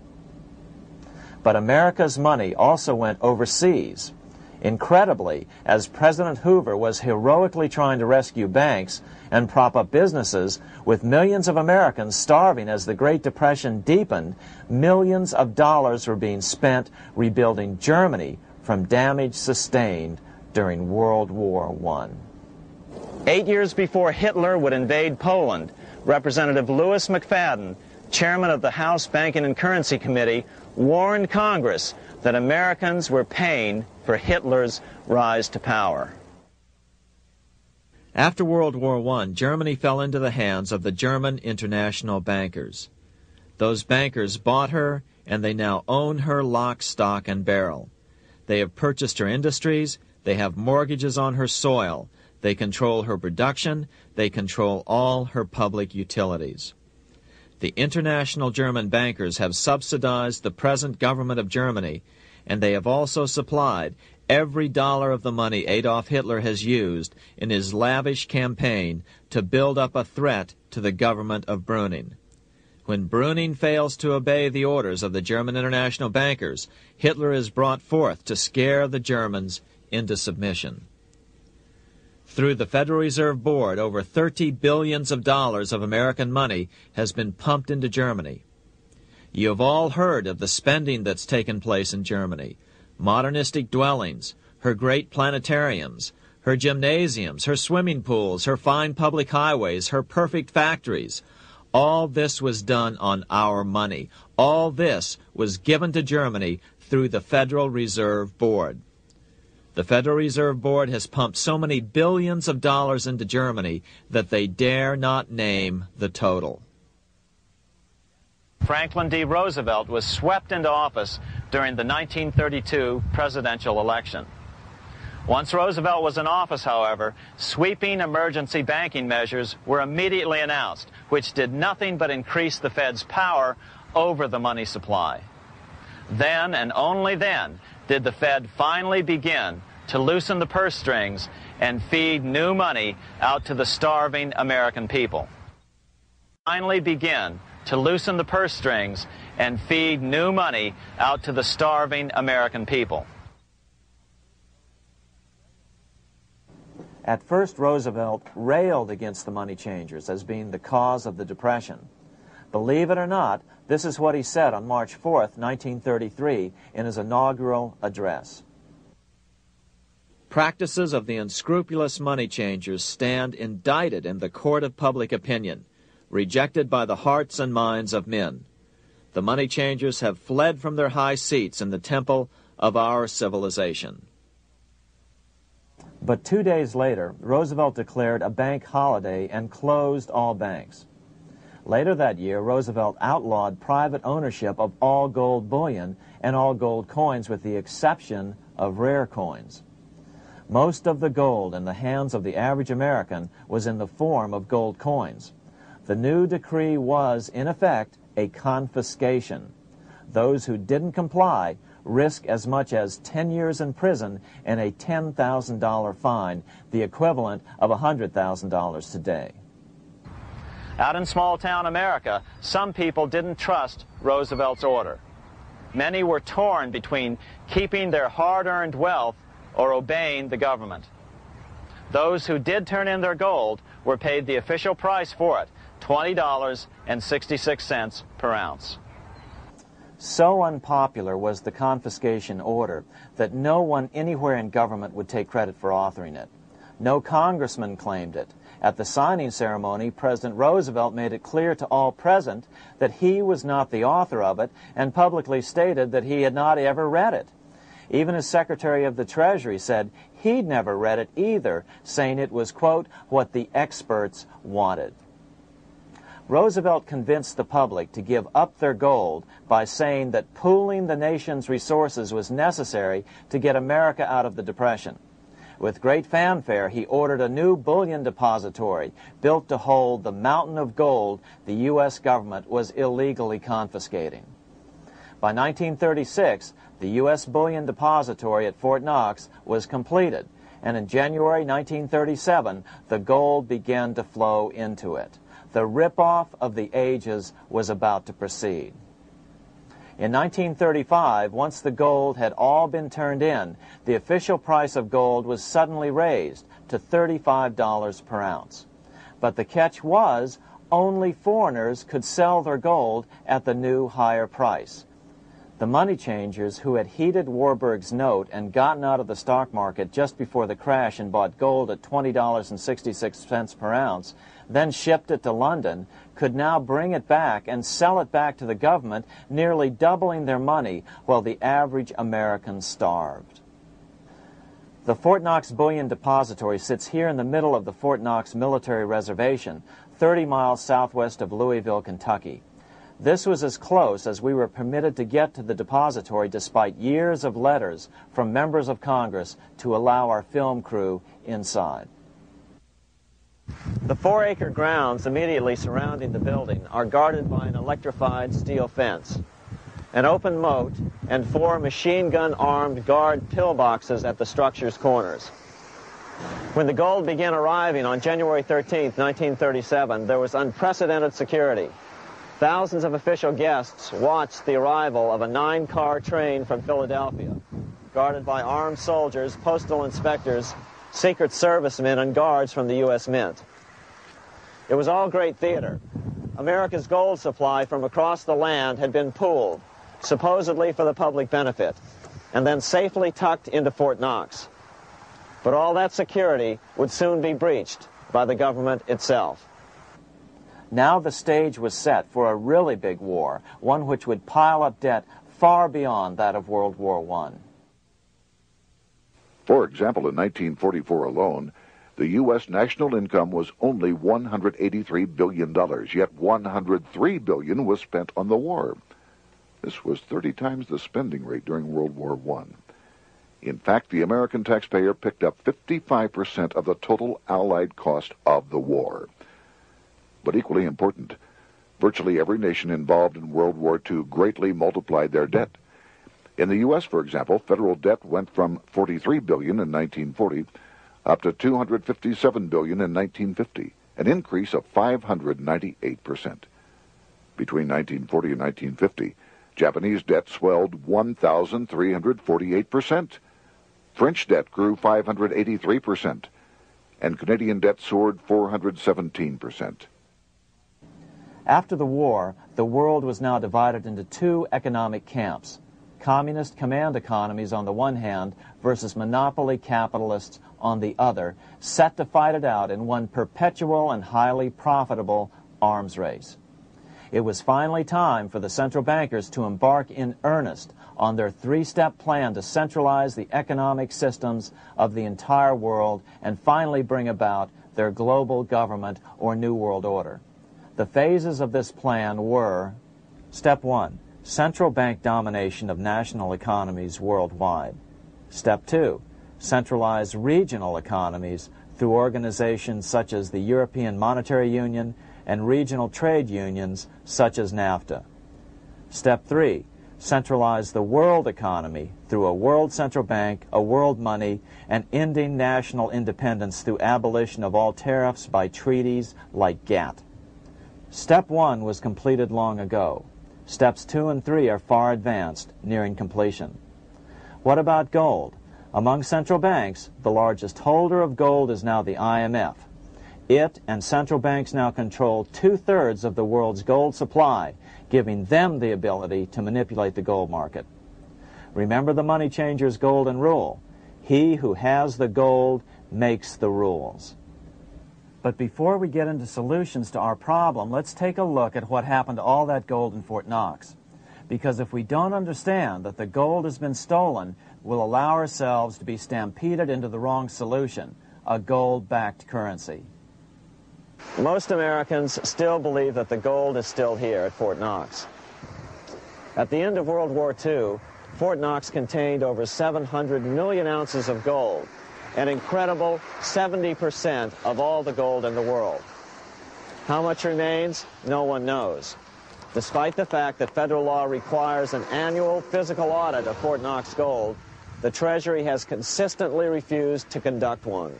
But America's money also went overseas. Incredibly, as President Hoover was heroically trying to rescue banks and prop up businesses, with millions of Americans starving as the Great Depression deepened, millions of dollars were being spent rebuilding Germany from damage sustained during World War I. 8 years before Hitler would invade Poland, Representative Louis McFadden, chairman of the House Banking and Currency Committee, warned Congress that Americans were paying for Hitler's rise to power. After World War I, Germany fell into the hands of the German international bankers. Those bankers bought her, and they now own her lock, stock, and barrel. They have purchased her industries, they have mortgages on her soil, they control her production, they control all her public utilities. The international German bankers have subsidized the present government of Germany, and they have also supplied every dollar of the money Adolf Hitler has used in his lavish campaign to build up a threat to the government of Brüning. When Brüning fails to obey the orders of the German international bankers, Hitler is brought forth to scare the Germans into submission. Through the Federal Reserve Board, over $30 billion of American money has been pumped into Germany. You have all heard of the spending that's taken place in Germany. Modernistic dwellings, her great planetariums, her gymnasiums, her swimming pools, her fine public highways, her perfect factories. All this was done on our money. All this was given to Germany through the Federal Reserve Board. The Federal Reserve Board has pumped so many billions of dollars into Germany that they dare not name the total. Franklin D. Roosevelt was swept into office during the 1932 presidential election. Once Roosevelt was in office, however, sweeping emergency banking measures were immediately announced, which did nothing but increase the Fed's power over the money supply. Then, and only then, did the Fed finally begin to loosen the purse strings and feed new money out to the starving American people. Finally begin to loosen the purse strings and feed new money out to the starving American people. At first, Roosevelt railed against the money changers as being the cause of the Depression. Believe it or not, this is what he said on March 4th, 1933, in his inaugural address. Practices of the unscrupulous money changers stand indicted in the court of public opinion, rejected by the hearts and minds of men. The money changers have fled from their high seats in the temple of our civilization. But 2 days later, Roosevelt declared a bank holiday and closed all banks. Later that year, Roosevelt outlawed private ownership of all gold bullion and all gold coins with the exception of rare coins. Most of the gold in the hands of the average American was in the form of gold coins. The new decree was, in effect, a confiscation. Those who didn't comply risk as much as 10 years in prison and a $10,000 fine, the equivalent of $100,000 today. Out in small-town America, some people didn't trust Roosevelt's order. Many were torn between keeping their hard-earned wealth or obeying the government. Those who did turn in their gold were paid the official price for it, $20.66 per ounce. So unpopular was the confiscation order that no one anywhere in government would take credit for authoring it. No congressman claimed it. At the signing ceremony, President Roosevelt made it clear to all present that he was not the author of it and publicly stated that he had not ever read it. Even his Secretary of the Treasury said he'd never read it either, saying it was, quote, what the experts wanted. Roosevelt convinced the public to give up their gold by saying that pooling the nation's resources was necessary to get America out of the Depression. With great fanfare, he ordered a new bullion depository built to hold the mountain of gold the U.S. government was illegally confiscating. By 1936, the U.S. Bullion Depository at Fort Knox was completed, and in January 1937, the gold began to flow into it. The rip-off of the ages was about to proceed. In 1935, once the gold had all been turned in, the official price of gold was suddenly raised to $35 per ounce. But the catch was, only foreigners could sell their gold at the new higher price. The money changers who had heeded Warburg's note and gotten out of the stock market just before the crash and bought gold at $20.66 per ounce, then shipped it to London, could now bring it back and sell it back to the government, nearly doubling their money while the average American starved. The Fort Knox Bullion Depository sits here in the middle of the Fort Knox Military Reservation, 30 miles southwest of Louisville, Kentucky. This was as close as we were permitted to get to the depository despite years of letters from members of Congress to allow our film crew inside. The 4-acre grounds immediately surrounding the building are guarded by an electrified steel fence, an open moat, and 4 machine-gun-armed guard pillboxes at the structure's corners. When the gold began arriving on January 13, 1937, there was unprecedented security. Thousands of official guests watched the arrival of a 9-car train from Philadelphia, guarded by armed soldiers, postal inspectors, Secret Servicemen, and guards from the U.S. Mint. It was all great theater. America's gold supply from across the land had been pooled, supposedly for the public benefit, and then safely tucked into Fort Knox. But all that security would soon be breached by the government itself. Now the stage was set for a really big war, one which would pile up debt far beyond that of World War I. For example, in 1944 alone, the U.S. national income was only $183 billion, yet $103 billion was spent on the war. This was 30 times the spending rate during World War I. In fact, the American taxpayer picked up 55% of the total Allied cost of the war. But equally important, virtually every nation involved in World War II greatly multiplied their debt. In the U.S., for example, federal debt went from $43 billion in 1940 up to $257 billion in 1950, an increase of 598%. Between 1940 and 1950, Japanese debt swelled 1,348%. French debt grew 583%. and Canadian debt soared 417%. After the war, the world was now divided into two economic camps: communist command economies on the one hand versus monopoly capitalists on the other, set to fight it out in one perpetual and highly profitable arms race. It was finally time for the central bankers to embark in earnest on their three-step plan to centralize the economic systems of the entire world and finally bring about their global government or New World Order. The phases of this plan were: Step 1, central bank domination of national economies worldwide. Step 2, centralize regional economies through organizations such as the European Monetary Union and regional trade unions such as NAFTA. Step 3, centralize the world economy through a world central bank, a world money, and ending national independence through abolition of all tariffs by treaties like GATT. Step 1 was completed long ago. Steps 2 and 3 are far advanced, nearing completion. What about gold? Among central banks, the largest holder of gold is now the IMF. It and central banks now control 2/3 of the world's gold supply, giving them the ability to manipulate the gold market. Remember the money changer's golden rule: he who has the gold makes the rules. But before we get into solutions to our problem, let's take a look at what happened to all that gold in Fort Knox. Because if we don't understand that the gold has been stolen, we'll allow ourselves to be stampeded into the wrong solution: a gold-backed currency. Most Americans still believe that the gold is still here at Fort Knox. At the end of World War II, Fort Knox contained over 700 million ounces of gold, an incredible 70% of all the gold in the world. How much remains? No one knows. Despite the fact that federal law requires an annual physical audit of Fort Knox gold, the Treasury has consistently refused to conduct one.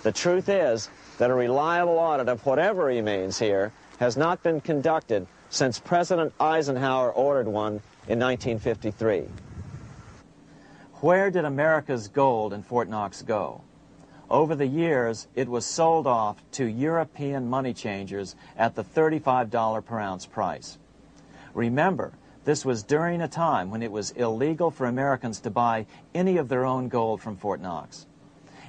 The truth is that a reliable audit of whatever remains here has not been conducted since President Eisenhower ordered one in 1953. Where did America's gold in Fort Knox go? Over the years, it was sold off to European money changers at the $35 per ounce price. Remember, this was during a time when it was illegal for Americans to buy any of their own gold from Fort Knox.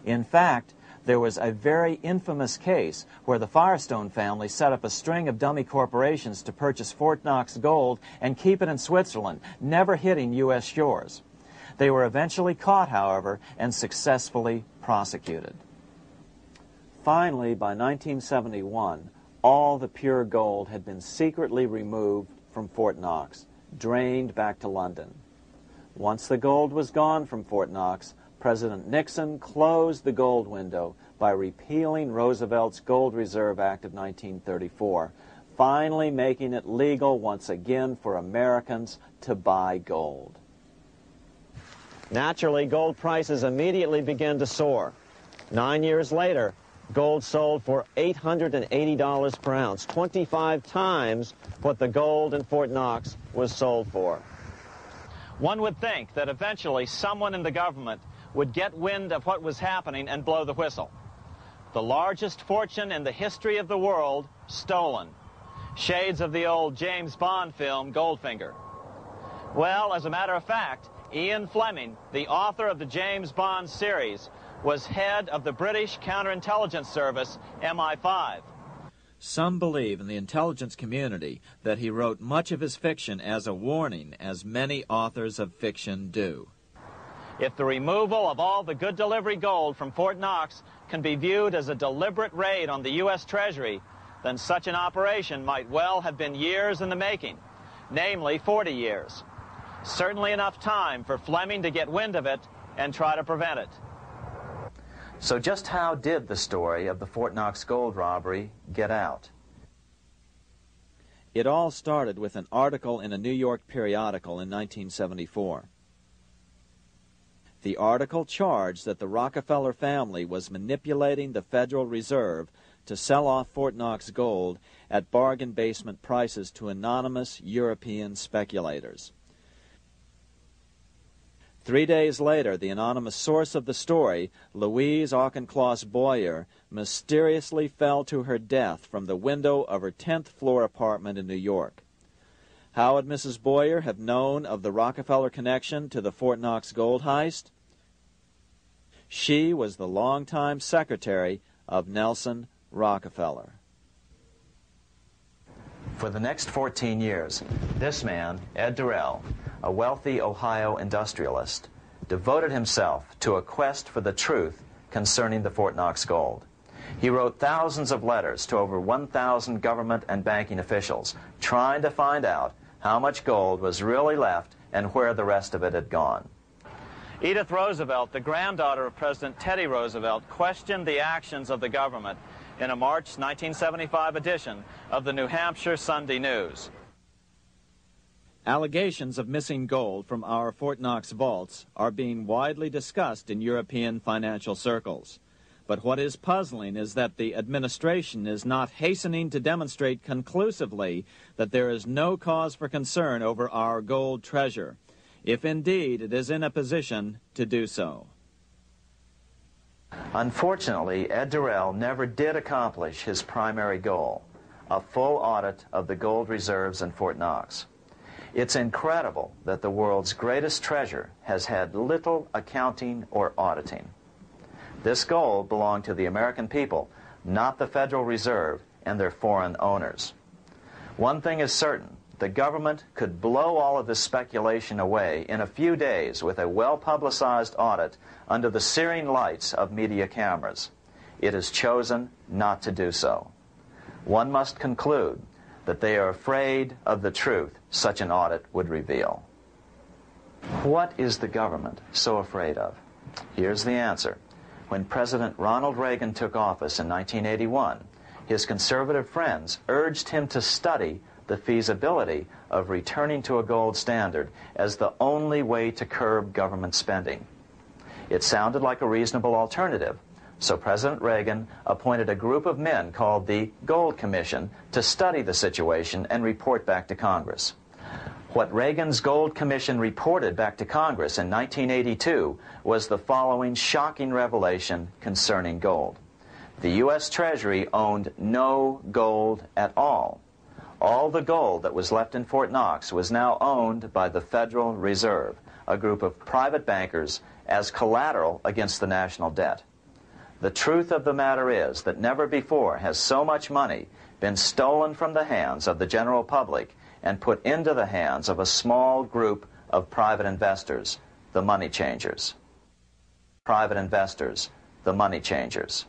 In fact, there was a very infamous case where the Firestone family set up a string of dummy corporations to purchase Fort Knox gold and keep it in Switzerland, never hitting U.S. shores. They were eventually caught, however, and successfully prosecuted. Finally, by 1971, all the pure gold had been secretly removed from Fort Knox, drained back to London. Once the gold was gone from Fort Knox, President Nixon closed the gold window by repealing Roosevelt's Gold Reserve Act of 1934, finally making it legal once again for Americans to buy gold. Naturally, gold prices immediately began to soar. 9 years later, gold sold for $880 per ounce, 25 times what the gold in Fort Knox was sold for. One would think that eventually someone in the government would get wind of what was happening and blow the whistle. The largest fortune in the history of the world stolen. Shades of the old James Bond film, Goldfinger. Well, as a matter of fact, Ian Fleming, the author of the James Bond series, was head of the British counterintelligence service, MI5. Some believe in the intelligence community that he wrote much of his fiction as a warning, as many authors of fiction do. If the removal of all the good delivery gold from Fort Knox can be viewed as a deliberate raid on the U.S. Treasury, then such an operation might well have been years in the making, namely 40 years. Certainly enough time for Fleming to get wind of it and try to prevent it. So just how did the story of the Fort Knox gold robbery get out? It all started with an article in a New York periodical in 1974. The article charged that the Rockefeller family was manipulating the Federal Reserve to sell off Fort Knox gold at bargain basement prices to anonymous European speculators. 3 days later, the anonymous source of the story, Louise Auchincloss Boyer, mysteriously fell to her death from the window of her 10th floor apartment in New York. How would Mrs. Boyer have known of the Rockefeller connection to the Fort Knox gold heist? She was the longtime secretary of Nelson Rockefeller. For the next 14 years, this man, Ed Durrell, a wealthy Ohio industrialist, devoted himself to a quest for the truth concerning the Fort Knox gold. He wrote thousands of letters to over 1,000 government and banking officials, trying to find out how much gold was really left and where the rest of it had gone. Edith Roosevelt, the granddaughter of President Teddy Roosevelt, questioned the actions of the government in a March 1975 edition of the New Hampshire Sunday News. Allegations of missing gold from our Fort Knox vaults are being widely discussed in European financial circles. But what is puzzling is that the administration is not hastening to demonstrate conclusively that there is no cause for concern over our gold treasure, if indeed it is in a position to do so. Unfortunately, Ed Durrell never did accomplish his primary goal, a full audit of the gold reserves in Fort Knox. It's incredible that the world's greatest treasure has had little accounting or auditing. This gold belonged to the American people, not the Federal Reserve and their foreign owners. One thing is certain, the government could blow all of this speculation away in a few days with a well-publicized audit under the searing lights of media cameras. It has chosen not to do so. One must conclude that they are afraid of the truth such an audit would reveal. What is the government so afraid of? Here's the answer. When President Ronald Reagan took office in 1981, his conservative friends urged him to study the feasibility of returning to a gold standard as the only way to curb government spending. It sounded like a reasonable alternative, so President Reagan appointed a group of men called the Gold Commission to study the situation and report back to Congress. What Reagan's Gold Commission reported back to Congress in 1982 was the following shocking revelation concerning gold. The U.S. Treasury owned no gold at all. All the gold that was left in Fort Knox was now owned by the Federal Reserve, a group of private bankers, as collateral against the national debt. The truth of the matter is that never before has so much money been stolen from the hands of the general public and put into the hands of a small group of private investors, the money changers. Private investors, the money changers.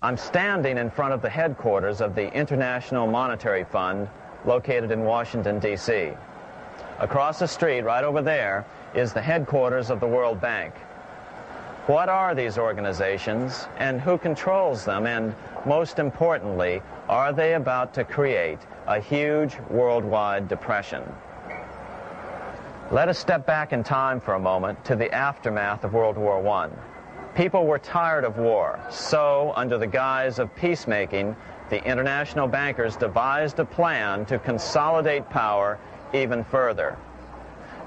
I'm standing in front of the headquarters of the International Monetary Fund located in Washington, D.C. Across the street, right over there, is the headquarters of the World Bank. What are these organizations and who controls them? And most importantly, are they about to create a huge worldwide depression? Let us step back in time for a moment to the aftermath of World War I. People were tired of war, so under the guise of peacemaking, the international bankers devised a plan to consolidate power even further.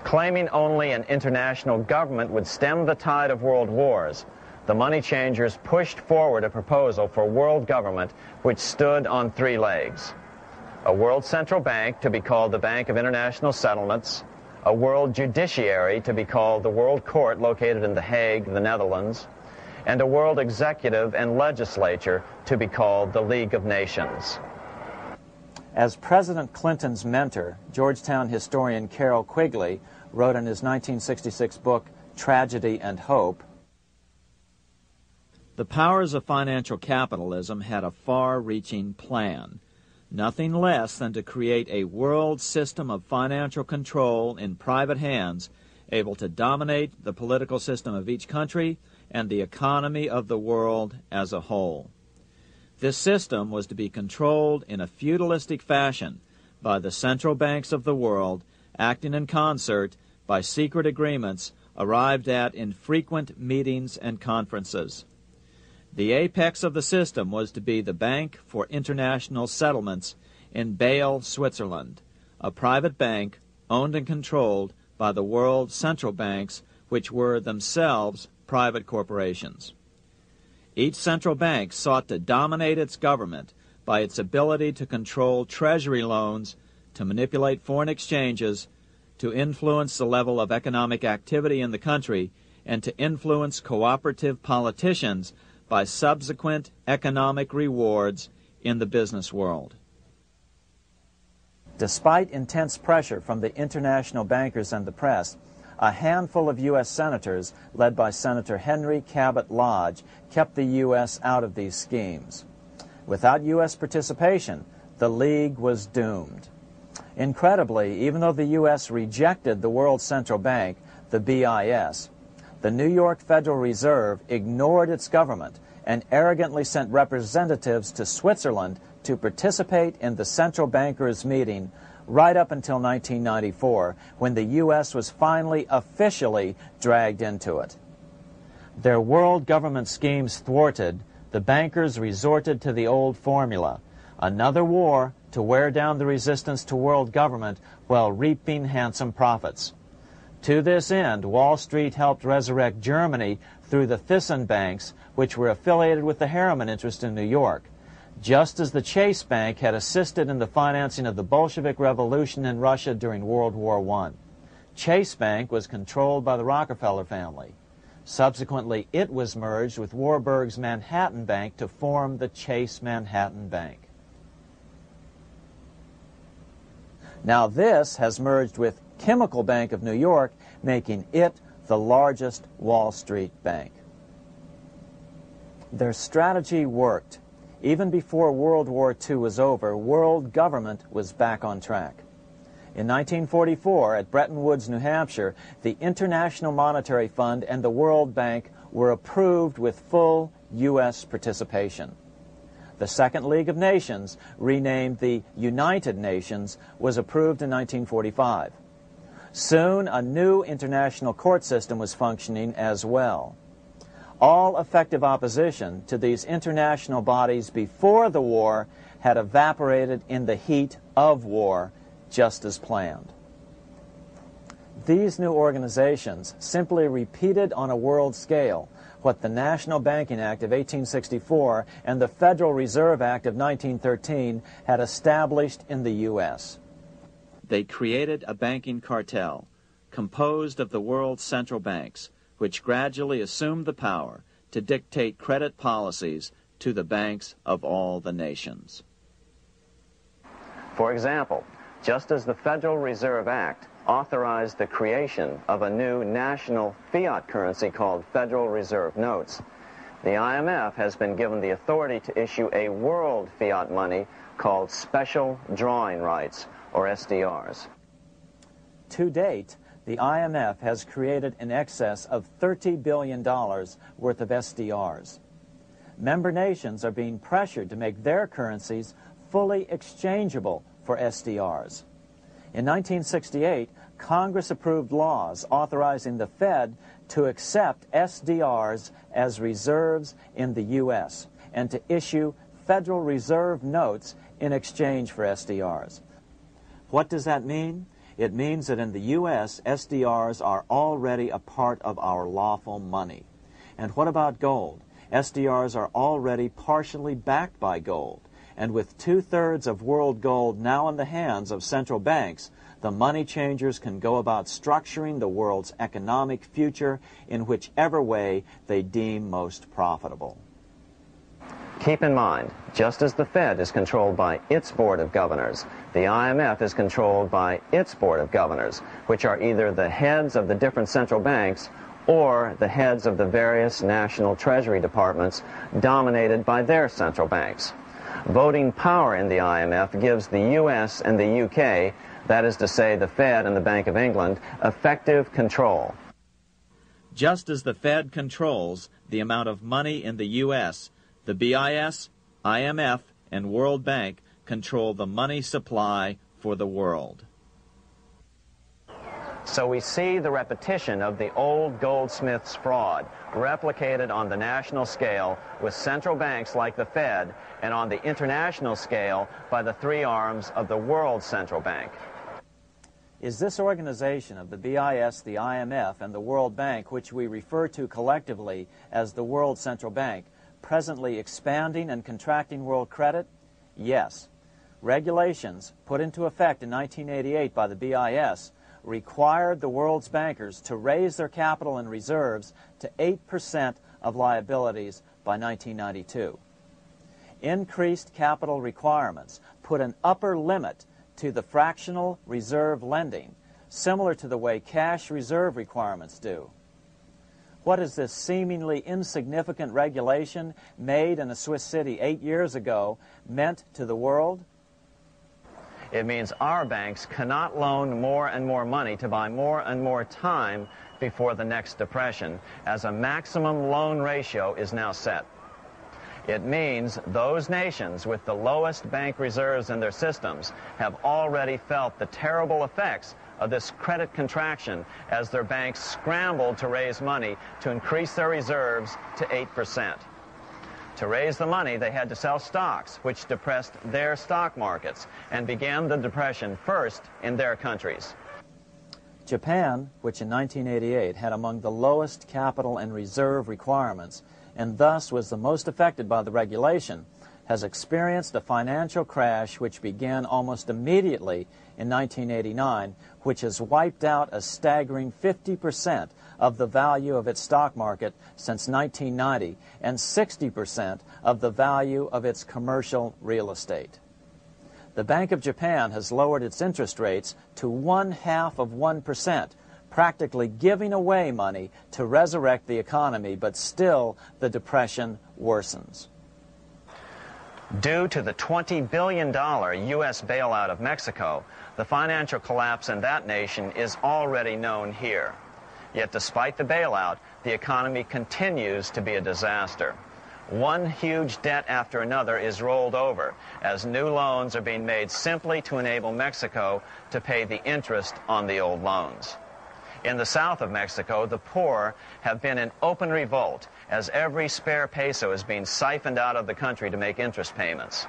Claiming only an international government would stem the tide of world wars, the money changers pushed forward a proposal for world government which stood on three legs. A world central bank to be called the Bank of International Settlements, a world judiciary to be called the World Court located in The Hague, the Netherlands, and a world executive and legislature to be called the League of Nations. As President Clinton's mentor, Georgetown historian Carroll Quigley wrote in his 1966 book, Tragedy and Hope, the powers of financial capitalism had a far-reaching plan, nothing less than to create a world system of financial control in private hands, able to dominate the political system of each country and the economy of the world as a whole. This system was to be controlled in a feudalistic fashion by the central banks of the world, acting in concert by secret agreements arrived at in frequent meetings and conferences. The apex of the system was to be the Bank for International Settlements in Bâle, Switzerland, a private bank owned and controlled by the world central banks, which were themselves private corporations. Each central bank sought to dominate its government by its ability to control treasury loans, to manipulate foreign exchanges, to influence the level of economic activity in the country, and to influence cooperative politicians by subsequent economic rewards in the business world. Despite intense pressure from the international bankers and the press, a handful of U.S. senators, led by Senator Henry Cabot Lodge, kept the U.S. out of these schemes. Without U.S. participation, the League was doomed. Incredibly, even though the U.S. rejected the World Central Bank, the BIS, the New York Federal Reserve ignored its government and arrogantly sent representatives to Switzerland to participate in the central bankers' meeting right up until 1994, when the U.S. was finally officially dragged into it. Their world government schemes thwarted, the bankers resorted to the old formula: another war to wear down the resistance to world government while reaping handsome profits. To this end, Wall Street helped resurrect Germany through the Thyssen banks, which were affiliated with the Harriman interest in New York, just as the Chase Bank had assisted in the financing of the Bolshevik Revolution in Russia during World War I. Chase Bank was controlled by the Rockefeller family. Subsequently, it was merged with Warburg's Manhattan Bank to form the Chase Manhattan Bank. Now this has merged with Chemical Bank of New York, making it the largest Wall Street bank. Their strategy worked. Even before World War II was over, world government was back on track. In 1944, at Bretton Woods, New Hampshire, the International Monetary Fund and the World Bank were approved with full U.S. participation. The Second League of Nations, renamed the United Nations, was approved in 1945. Soon, a new international court system was functioning as well. All effective opposition to these international bodies before the war had evaporated in the heat of war, just as planned. These new organizations simply repeated on a world scale what the National Banking Act of 1864 and the Federal Reserve Act of 1913 had established in the U.S. They created a banking cartel composed of the world's central banks, which gradually assumed the power to dictate credit policies to the banks of all the nations. For example, just as the Federal Reserve Act authorized the creation of a new national fiat currency called Federal Reserve Notes, the IMF has been given the authority to issue a world fiat money called Special Drawing Rights, or SDRs. To date, the IMF has created in excess of $30 billion worth of SDRs. Member nations are being pressured to make their currencies fully exchangeable for SDRs. In 1968, Congress approved laws authorizing the Fed to accept SDRs as reserves in the U.S. and to issue Federal Reserve notes in exchange for SDRs. What does that mean? It means that in the U.S., SDRs are already a part of our lawful money. And what about gold? SDRs are already partially backed by gold. And with 2/3 of world gold now in the hands of central banks, the money changers can go about structuring the world's economic future in whichever way they deem most profitable. Keep in mind, just as the Fed is controlled by its Board of Governors, the IMF is controlled by its Board of Governors, which are either the heads of the different central banks or the heads of the various national treasury departments dominated by their central banks. Voting power in the IMF gives the U.S. and the UK, that is to say the Fed and the Bank of England, effective control. Just as the Fed controls the amount of money in the U.S., the BIS, IMF, and World Bank control the money supply for the world. So we see the repetition of the old goldsmith's fraud replicated on the national scale with central banks like the Fed and on the international scale by the three arms of the World Central Bank. Is this organization of the BIS, the IMF, and the World Bank, which we refer to collectively as the World Central Bank, presently expanding and contracting world credit? Yes. Regulations put into effect in 1988 by the BIS required the world's bankers to raise their capital and reserves to 8% of liabilities by 1992. Increased capital requirements put an upper limit to the fractional reserve lending, similar to the way cash reserve requirements do. What has this seemingly insignificant regulation made in a Swiss city 8 years ago meant to the world? It means our banks cannot loan more and more money to buy more and more time before the next depression, as a maximum loan ratio is now set. It means those nations with the lowest bank reserves in their systems have already felt the terrible effects of this credit contraction as their banks scrambled to raise money to increase their reserves to 8%. To raise the money, they had to sell stocks, which depressed their stock markets and began the depression first in their countries. Japan, which in 1988 had among the lowest capital and reserve requirements, and thus was the most affected by the regulation, has experienced a financial crash which began almost immediately in 1989, which has wiped out a staggering 50% of the value of its stock market since 1990 and 60% of the value of its commercial real estate. The Bank of Japan has lowered its interest rates to 0.5%, practically giving away money to resurrect the economy, but still the depression worsens. Due to the $20 billion U.S. bailout of Mexico, the financial collapse in that nation is already known here. Yet despite the bailout, the economy continues to be a disaster. One huge debt after another is rolled over as new loans are being made simply to enable Mexico to pay the interest on the old loans. In the south of Mexico, the poor have been in open revolt as every spare peso is being siphoned out of the country to make interest payments.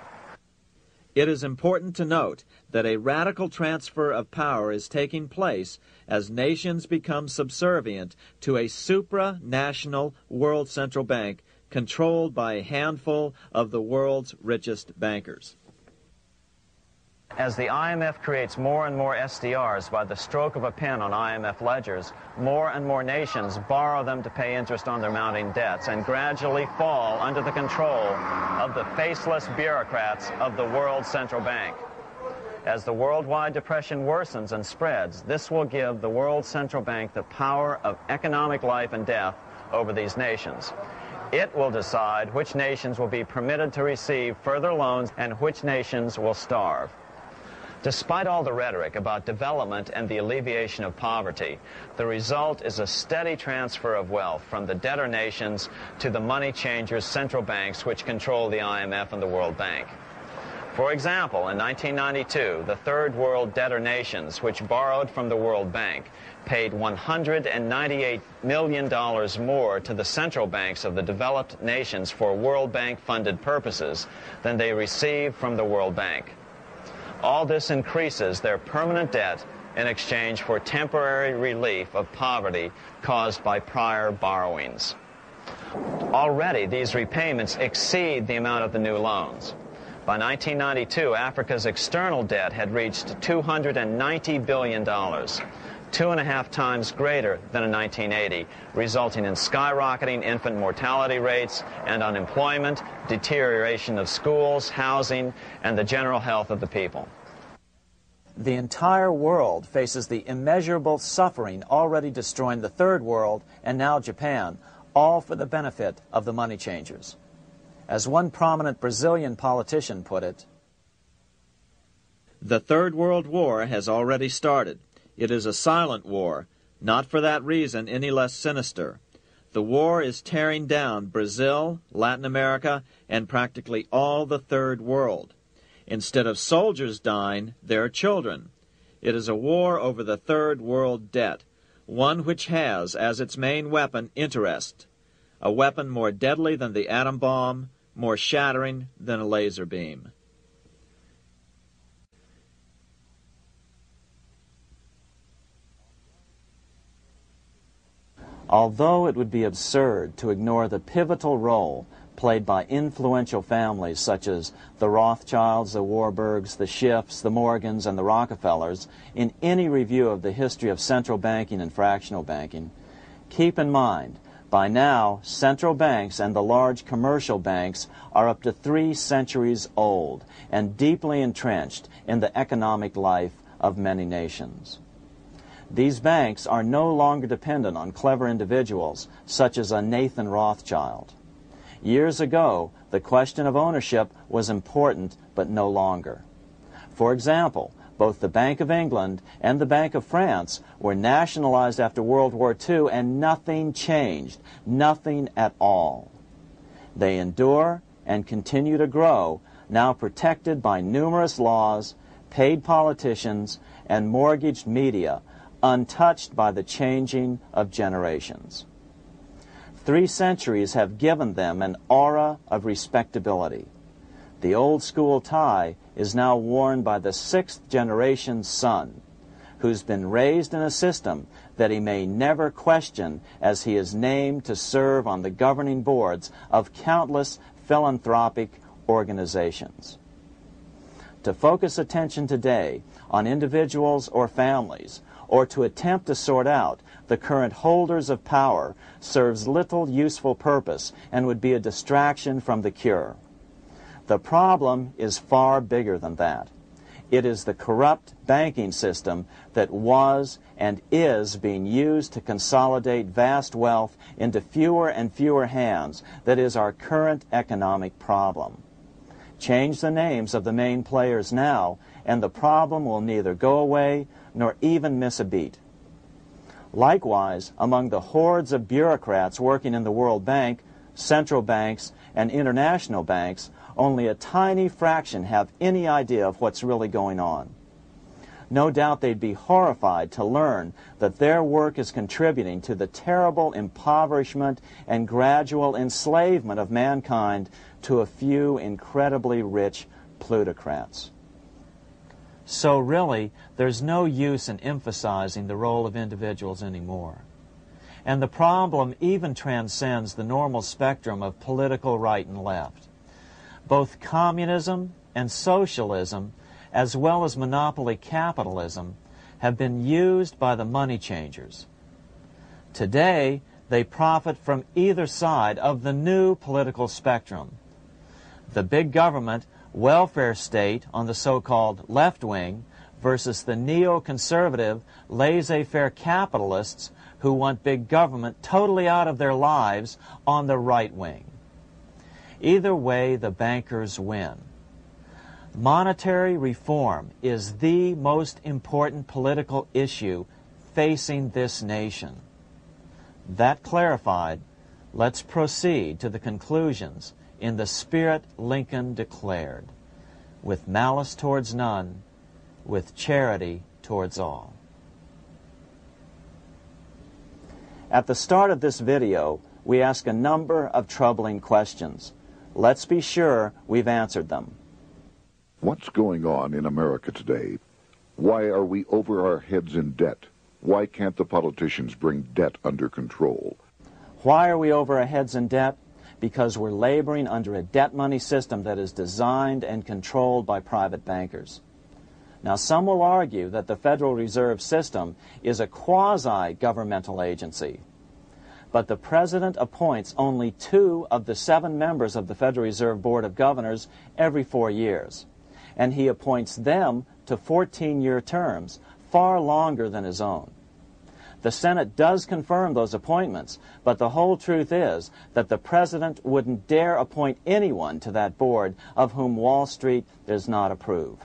It is important to note that a radical transfer of power is taking place as nations become subservient to a supranational world central bank controlled by a handful of the world's richest bankers. As the IMF creates more and more SDRs by the stroke of a pen on IMF ledgers, more and more nations borrow them to pay interest on their mounting debts and gradually fall under the control of the faceless bureaucrats of the World Central Bank. As the worldwide depression worsens and spreads, this will give the World Central Bank the power of economic life and death over these nations. It will decide which nations will be permitted to receive further loans and which nations will starve. Despite all the rhetoric about development and the alleviation of poverty, the result is a steady transfer of wealth from the debtor nations to the money changers' central banks which control the IMF and the World Bank. For example, in 1992, the Third World debtor nations, which borrowed from the World Bank, paid $198 million more to the central banks of the developed nations for World Bank-funded purposes than they received from the World Bank. All this increases their permanent debt in exchange for temporary relief of poverty caused by prior borrowings. Already, these repayments exceed the amount of the new loans. By 1992, Africa's external debt had reached $290 billion, 2.5 times greater than in 1980, resulting in skyrocketing infant mortality rates and unemployment, deterioration of schools, housing, and the general health of the people. The entire world faces the immeasurable suffering already destroying the Third World and now Japan, all for the benefit of the money changers. As one prominent Brazilian politician put it, "The Third World War has already started. It is a silent war, not for that reason any less sinister. The war is tearing down Brazil, Latin America, and practically all the Third World. Instead of soldiers dying, there are children. It is a war over the Third World debt, one which has as its main weapon interest, a weapon more deadly than the atom bomb, more shattering than a laser beam." Although it would be absurd to ignore the pivotal role played by influential families such as the Rothschilds, the Warburgs, the Schiffs, the Morgans, and the Rockefellers in any review of the history of central banking and fractional banking, keep in mind, by now, central banks and the large commercial banks are up to 3 centuries old and deeply entrenched in the economic life of many nations. These banks are no longer dependent on clever individuals such as a Nathan Rothschild. Years ago, the question of ownership was important, but no longer. For example, both the Bank of England and the Bank of France were nationalized after World War II, and nothing changed, nothing at all. They endure and continue to grow, now protected by numerous laws, paid politicians, and mortgaged media, untouched by the changing of generations. 3 centuries have given them an aura of respectability. The old school tie is now worn by the 6th generation son, who's been raised in a system that he may never question, as he is named to serve on the governing boards of countless philanthropic organizations. To focus attention today on individuals or families, or to attempt to sort out the current holders of power, serves little useful purpose and would be a distraction from the cure. The problem is far bigger than that. It is the corrupt banking system that was and is being used to consolidate vast wealth into fewer and fewer hands that is our current economic problem. Change the names of the main players now, and the problem will neither go away nor even miss a beat. Likewise, among the hordes of bureaucrats working in the World Bank, central banks, and international banks, only a tiny fraction have any idea of what's really going on. No doubt they'd be horrified to learn that their work is contributing to the terrible impoverishment and gradual enslavement of mankind to a few incredibly rich plutocrats. So really, there's no use in emphasizing the role of individuals anymore. And the problem even transcends the normal spectrum of political right and left. Both communism and socialism, as well as monopoly capitalism, have been used by the money changers. Today, they profit from either side of the new political spectrum. The big government welfare state on the so-called left wing versus the neoconservative laissez-faire capitalists who want big government totally out of their lives on the right wing. Either way, the bankers win. Monetary reform is the most important political issue facing this nation. That clarified, let's proceed to the conclusions in the spirit Lincoln declared, with malice towards none, with charity towards all. At the start of this video, we ask a number of troubling questions. Let's be sure we've answered them. What's going on in America today? Why are we over our heads in debt? Why can't the politicians bring debt under control? Why are we over our heads in debt? Because we're laboring under a debt money system that is designed and controlled by private bankers. Now, some will argue that the Federal Reserve System is a quasi-governmental agency. But the President appoints only 2 of the 7 members of the Federal Reserve Board of Governors every 4 years. And he appoints them to 14-year terms, far longer than his own. The Senate does confirm those appointments, but the whole truth is that the President wouldn't dare appoint anyone to that board of whom Wall Street does not approve.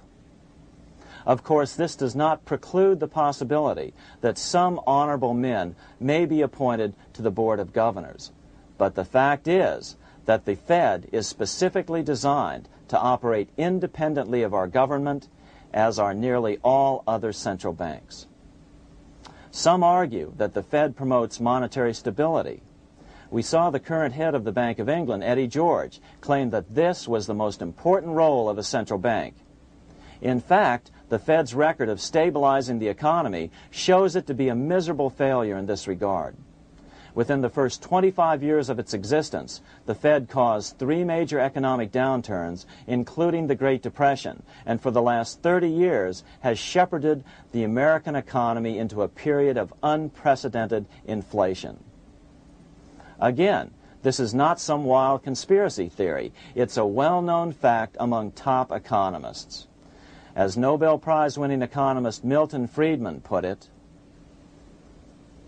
Of course, this does not preclude the possibility that some honorable men may be appointed to the Board of Governors. But the fact is that the Fed is specifically designed to operate independently of our government, as are nearly all other central banks. Some argue that the Fed promotes monetary stability. We saw the current head of the Bank of England, Eddie George, claim that this was the most important role of a central bank. In fact, the Fed's record of stabilizing the economy shows it to be a miserable failure in this regard. Within the first 25 years of its existence, the Fed caused 3 major economic downturns, including the Great Depression, and for the last 30 years has shepherded the American economy into a period of unprecedented inflation. Again, this is not some wild conspiracy theory. It's a well-known fact among top economists. As Nobel Prize-winning economist Milton Friedman put it,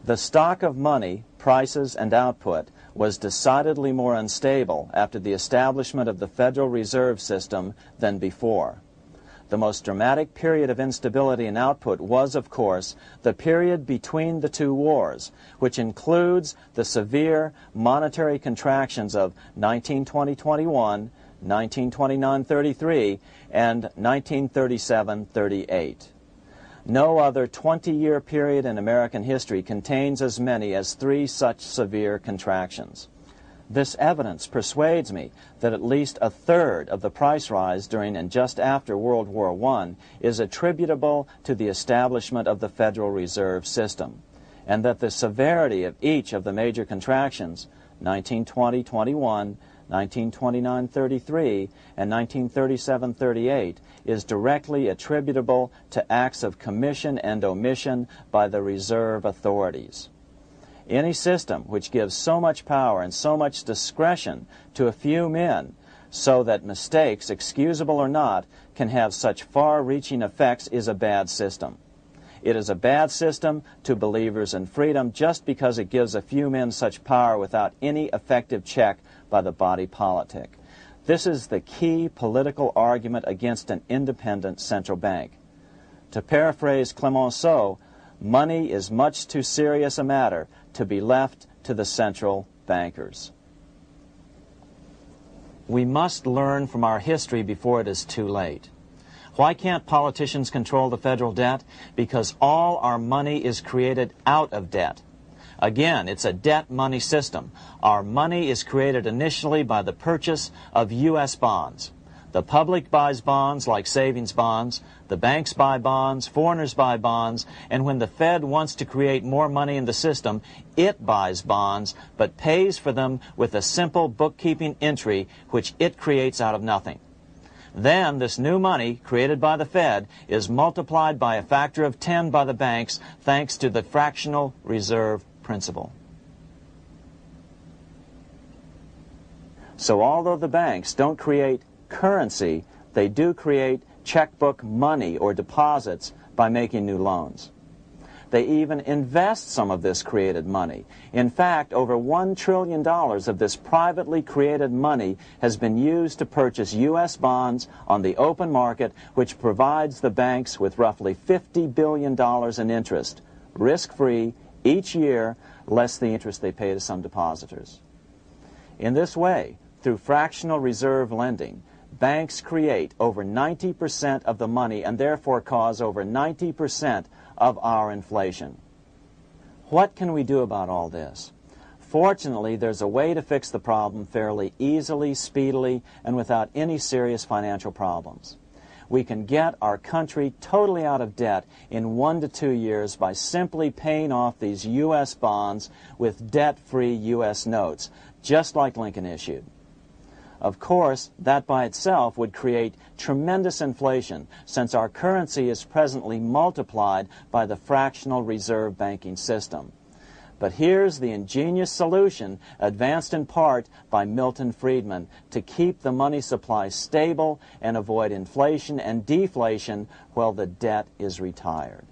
the stock of money, prices, and output was decidedly more unstable after the establishment of the Federal Reserve System than before. The most dramatic period of instability in output was, of course, the period between the two wars, which includes the severe monetary contractions of 1920-21, 1929-33, and 1937-38. No other 20-year period in American history contains as many as 3 such severe contractions. This evidence persuades me that at least a third of the price rise during and just after World War I is attributable to the establishment of the Federal Reserve System, and that the severity of each of the major contractions, 1920-21, 1929-33, and 1937-38, is directly attributable to acts of commission and omission by the reserve authorities. Any system which gives so much power and so much discretion to a few men so that mistakes, excusable or not, can have such far-reaching effects is a bad system. It is a bad system to believers in freedom just because it gives a few men such power without any effective check by the body politic. This is the key political argument against an independent central bank. To paraphrase Clemenceau, money is much too serious a matter to be left to the central bankers. We must learn from our history before it is too late. Why can't politicians control the federal debt? Because all our money is created out of debt. Again, it's a debt money system. Our money is created initially by the purchase of U.S. bonds. The public buys bonds like savings bonds, the banks buy bonds, foreigners buy bonds, and when the Fed wants to create more money in the system, it buys bonds, but pays for them with a simple bookkeeping entry which it creates out of nothing. Then this new money, created by the Fed, is multiplied by a factor of 10 by the banks thanks to the fractional reserve principle. So although the banks don't create currency, they do create checkbook money or deposits by making new loans. They even invest some of this created money. In fact, over $1 trillion of this privately created money has been used to purchase U.S. bonds on the open market, which provides the banks with roughly $50 billion in interest, risk-free, each year, less the interest they pay to some depositors. In this way, through fractional reserve lending, banks create over 90% of the money and therefore cause over 90% of our inflation. What can we do about all this? Fortunately, there's a way to fix the problem fairly easily, speedily, and without any serious financial problems. We can get our country totally out of debt in 1 to 2 years by simply paying off these U.S. bonds with debt-free U.S. notes, just like Lincoln issued. Of course, that by itself would create tremendous inflation, since our currency is presently multiplied by the fractional reserve banking system. But here's the ingenious solution, advanced in part by Milton Friedman, to keep the money supply stable and avoid inflation and deflation while the debt is retired.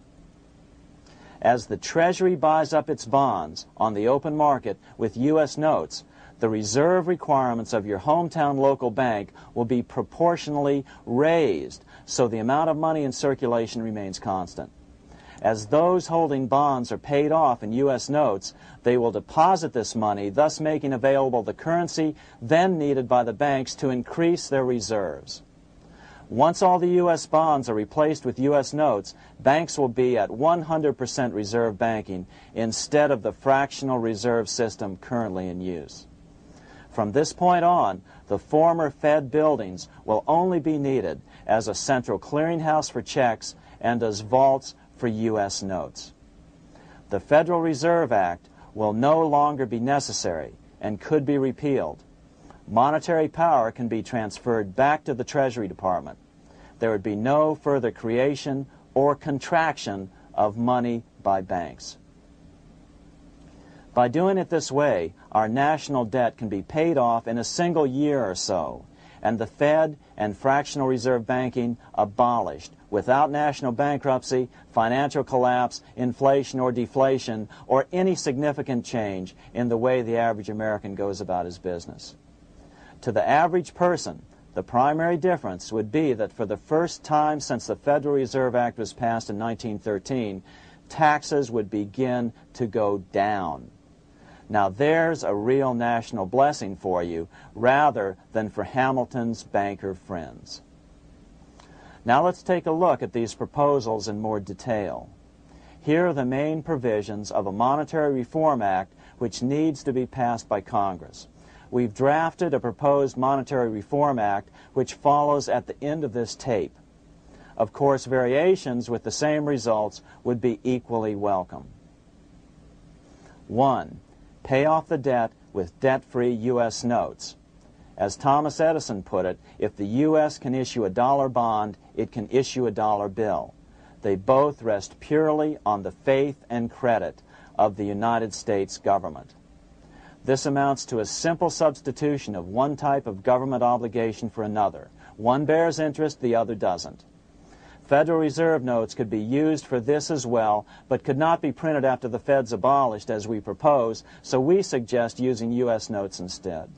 As the Treasury buys up its bonds on the open market with U.S. notes, the reserve requirements of your hometown local bank will be proportionally raised, so the amount of money in circulation remains constant. As those holding bonds are paid off in U.S. notes, they will deposit this money, thus making available the currency then needed by the banks to increase their reserves. Once all the U.S. bonds are replaced with U.S. notes, banks will be at 100% reserve banking instead of the fractional reserve system currently in use. From this point on, the former Fed buildings will only be needed as a central clearinghouse for checks and as vaults for U.S. notes. The Federal Reserve Act will no longer be necessary and could be repealed. Monetary power can be transferred back to the Treasury Department. There would be no further creation or contraction of money by banks. By doing it this way, our national debt can be paid off in a single year or so, and the Fed and fractional reserve banking abolished without national bankruptcy, financial collapse, inflation or deflation, or any significant change in the way the average American goes about his business. To the average person, the primary difference would be that for the first time since the Federal Reserve Act was passed in 1913, taxes would begin to go down. Now there's a real national blessing for you, rather than for Hamilton's banker friends. Now let's take a look at these proposals in more detail. Here are the main provisions of a Monetary Reform Act which needs to be passed by Congress. We've drafted a proposed Monetary Reform Act which follows at the end of this tape. Of course, variations with the same results would be equally welcome. 1. Pay off the debt with debt-free U.S. notes. As Thomas Edison put it, if the U.S. can issue a dollar bond, it can issue a dollar bill. They both rest purely on the faith and credit of the United States government. This amounts to a simple substitution of one type of government obligation for another. One bears interest, the other doesn't. Federal Reserve notes could be used for this as well, but could not be printed after the Fed's abolished as we propose, so we suggest using U.S. notes instead.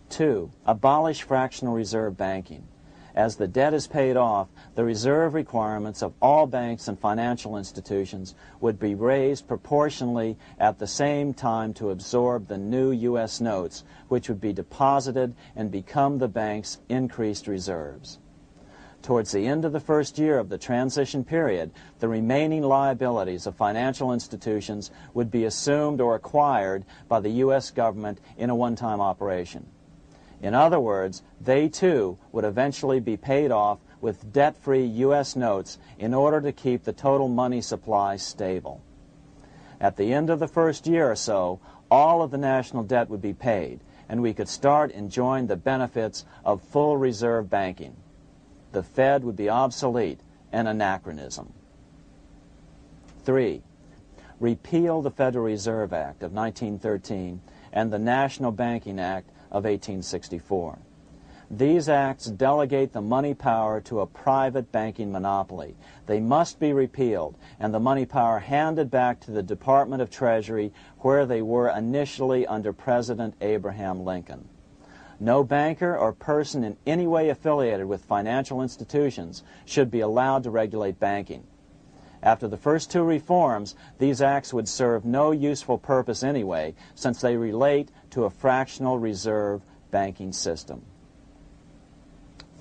2. Abolish fractional reserve banking. As the debt is paid off, the reserve requirements of all banks and financial institutions would be raised proportionally at the same time to absorb the new U.S. notes, which would be deposited and become the bank's increased reserves. Towards the end of the first year of the transition period, the remaining liabilities of financial institutions would be assumed or acquired by the U.S. government in a one-time operation. In other words, they too would eventually be paid off with debt-free U.S. notes in order to keep the total money supply stable. At the end of the first year or so, all of the national debt would be paid, and we could start enjoying the benefits of full reserve banking. The Fed would be obsolete, an anachronism. 3. Repeal the Federal Reserve Act of 1913 and the National Banking Act of 1864. These acts delegate the money power to a private banking monopoly. They must be repealed, and the money power handed back to the Department of Treasury, where they were initially under President Abraham Lincoln. No banker or person in any way affiliated with financial institutions should be allowed to regulate banking. After the first two reforms, these acts would serve no useful purpose anyway, since they relate to a fractional reserve banking system.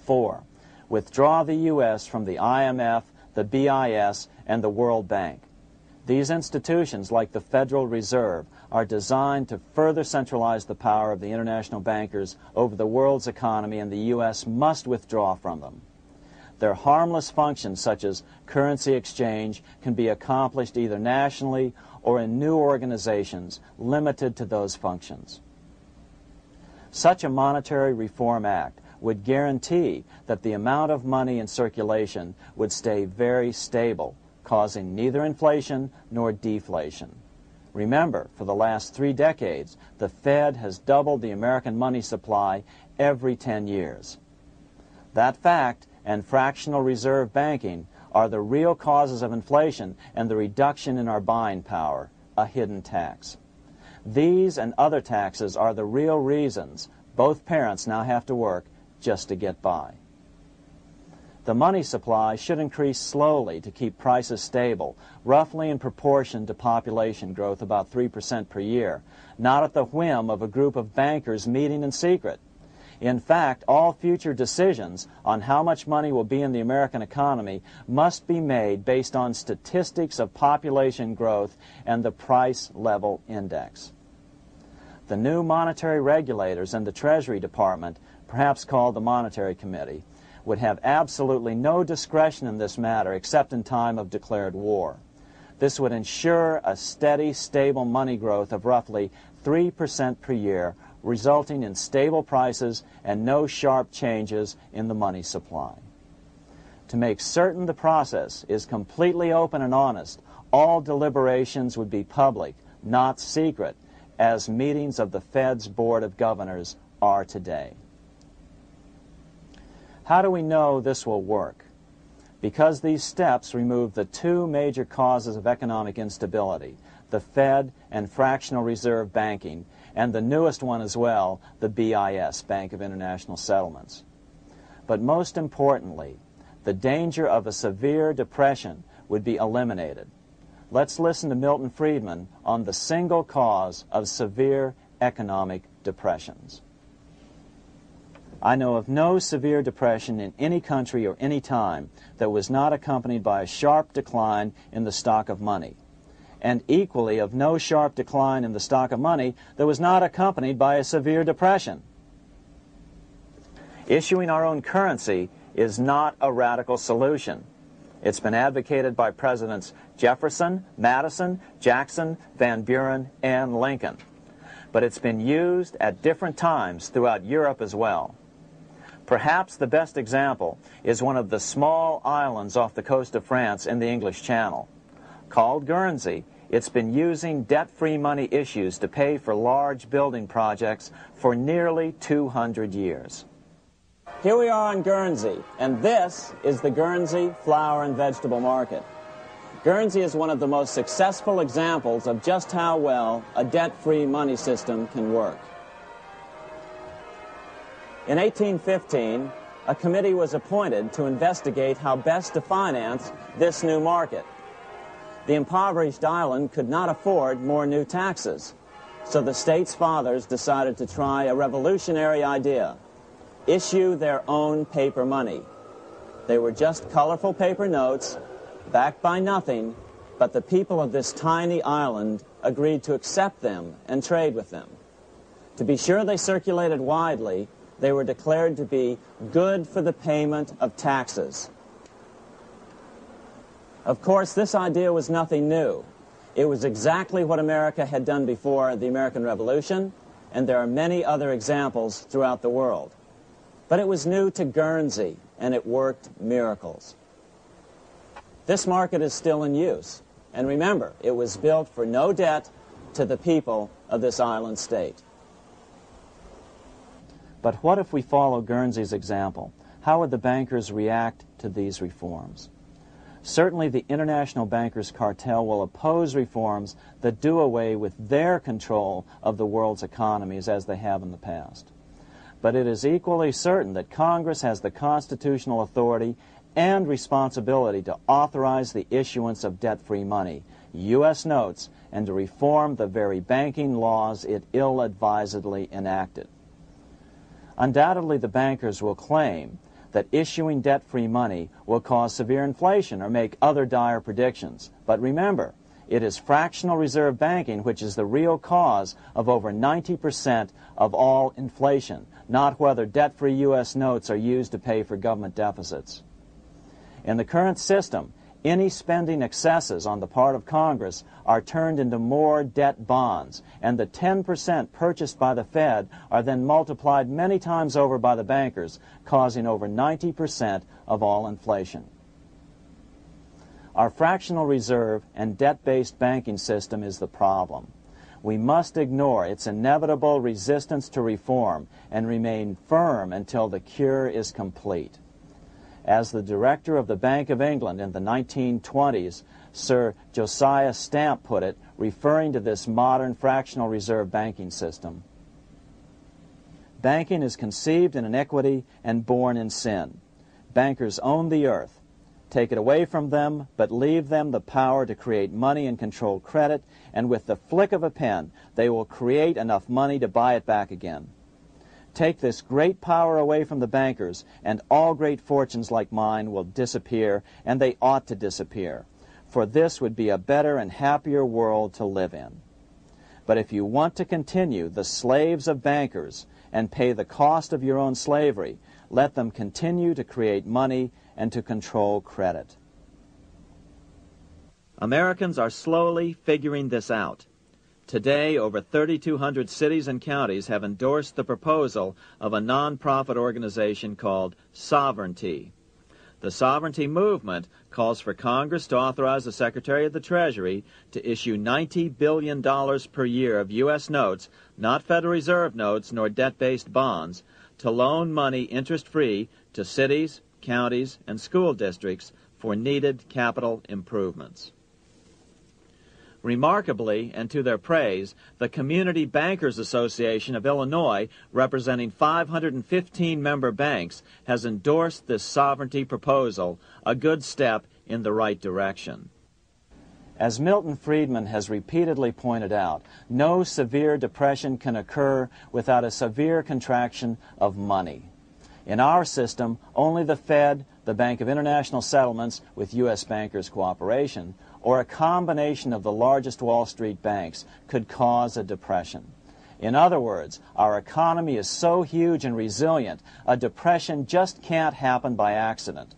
4. Withdraw the U.S. from the IMF, the BIS, and the World Bank. These institutions, like the Federal Reserve, are designed to further centralize the power of the international bankers over the world's economy, and the U.S. must withdraw from them. Their harmless functions, such as currency exchange, can be accomplished either nationally or in new organizations limited to those functions. Such a Monetary Reform Act would guarantee that the amount of money in circulation would stay very stable, causing neither inflation nor deflation. Remember, for the last 3 decades, the Fed has doubled the American money supply every 10 years. That fact and fractional reserve banking are the real causes of inflation and the reduction in our buying power, a hidden tax. These and other taxes are the real reasons both parents now have to work just to get by. The money supply should increase slowly to keep prices stable, roughly in proportion to population growth, about 3% per year, not at the whim of a group of bankers meeting in secret. In fact, all future decisions on how much money will be in the American economy must be made based on statistics of population growth and the price level index. The new monetary regulators and the Treasury Department, perhaps called the Monetary Committee, would have absolutely no discretion in this matter except in time of declared war. This would ensure a steady, stable money growth of roughly 3% per year, resulting in stable prices and no sharp changes in the money supply. To make certain the process is completely open and honest, all deliberations would be public, not secret, as meetings of the Fed's Board of Governors are today. How do we know this will work? Because these steps remove the two major causes of economic instability, the Fed and fractional reserve banking, and the newest one as well, the BIS, Bank of International Settlements. But most importantly, the danger of a severe depression would be eliminated. Let's listen to Milton Friedman on the single cause of severe economic depressions. I know of no severe depression in any country or any time that was not accompanied by a sharp decline in the stock of money, and equally of no sharp decline in the stock of money that was not accompanied by a severe depression. Issuing our own currency is not a radical solution. It's been advocated by Presidents Jefferson, Madison, Jackson, Van Buren, and Lincoln. But it's been used at different times throughout Europe as well. Perhaps the best example is one of the small islands off the coast of France in the English Channel. Called Guernsey, it's been using debt-free money issues to pay for large building projects for nearly 200 years. Here we are on Guernsey, and this is the Guernsey Flower and Vegetable Market. Guernsey is one of the most successful examples of just how well a debt-free money system can work. In 1815, a committee was appointed to investigate how best to finance this new market. The impoverished island could not afford more new taxes, so the state's fathers decided to try a revolutionary idea: issue their own paper money. They were just colorful paper notes, backed by nothing, but the people of this tiny island agreed to accept them and trade with them. To be sure they circulated widely, they were declared to be good for the payment of taxes. Of course, this idea was nothing new. It was exactly what America had done before the American Revolution, and there are many other examples throughout the world. But it was new to Guernsey, and it worked miracles. This market is still in use, and remember, it was built for no debt to the people of this island state. But what if we follow Guernsey's example? How would the bankers react to these reforms? Certainly the international bankers' cartel will oppose reforms that do away with their control of the world's economies as they have in the past. But it is equally certain that Congress has the constitutional authority and responsibility to authorize the issuance of debt-free money, U.S. notes, and to reform the very banking laws it ill-advisedly enacted. Undoubtedly, the bankers will claim that issuing debt-free money will cause severe inflation or make other dire predictions. But remember, it is fractional reserve banking which is the real cause of over 90% of all inflation, not whether debt-free U.S. notes are used to pay for government deficits. In the current system, any spending excesses on the part of Congress are turned into more debt bonds, and the 10% purchased by the Fed are then multiplied many times over by the bankers, causing over 90% of all inflation. Our fractional reserve and debt-based banking system is the problem. We must ignore its inevitable resistance to reform and remain firm until the cure is complete. As the director of the Bank of England in the 1920s, Sir Josiah Stamp put it, referring to this modern fractional reserve banking system, banking is conceived in iniquity and born in sin. Bankers own the earth. Take it away from them, but leave them the power to create money and control credit, and with the flick of a pen, they will create enough money to buy it back again. Take this great power away from the bankers, and all great fortunes like mine will disappear, and they ought to disappear, for this would be a better and happier world to live in. But if you want to continue the slaves of bankers and pay the cost of your own slavery, let them continue to create money and to control credit. Americans are slowly figuring this out. Today, over 3,200 cities and counties have endorsed the proposal of a nonprofit organization called Sovereignty. The Sovereignty movement calls for Congress to authorize the Secretary of the Treasury to issue $90 billion per year of U.S. notes, not Federal Reserve notes nor debt-based bonds, to loan money interest-free to cities, counties, and school districts for needed capital improvements. Remarkably, and to their praise, the Community Bankers Association of Illinois, representing 515 member banks, has endorsed this sovereignty proposal, a good step in the right direction. As Milton Friedman has repeatedly pointed out, no severe depression can occur without a severe contraction of money. In our system, only the Fed, the Bank of International Settlements, with U.S. bankers' cooperation, or a combination of the largest Wall Street banks could cause a depression. In other words, our economy is so huge and resilient, a depression just can't happen by accident.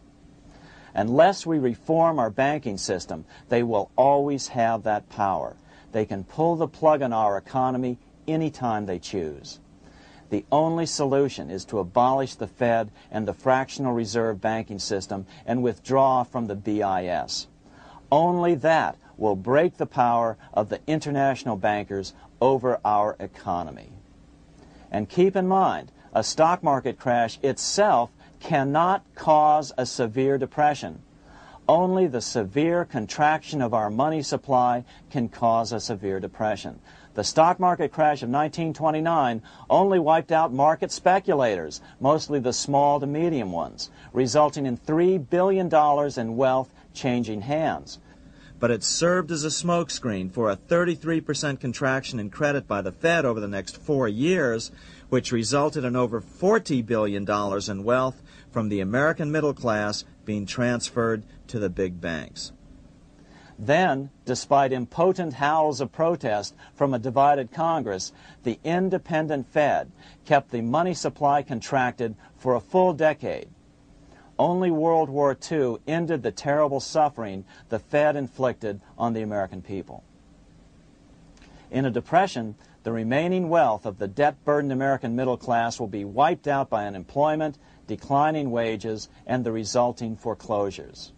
Unless we reform our banking system, they will always have that power. They can pull the plug on our economy anytime they choose. The only solution is to abolish the Fed and the fractional reserve banking system and withdraw from the BIS. Only that will break the power of the international bankers over our economy. And keep in mind, a stock market crash itself cannot cause a severe depression. Only the severe contraction of our money supply can cause a severe depression. The stock market crash of 1929 only wiped out market speculators, mostly the small to medium ones, resulting in $3 billion in wealth changing hands. But it served as a smokescreen for a 33% contraction in credit by the Fed over the next 4 years, which resulted in over $40 billion in wealth from the American middle class being transferred to the big banks. Then, despite impotent howls of protest from a divided Congress, the independent Fed kept the money supply contracted for a full decade. Only World War II ended the terrible suffering the Fed inflicted on the American people. In a depression, the remaining wealth of the debt-burdened American middle class will be wiped out by unemployment, declining wages, and the resulting foreclosures.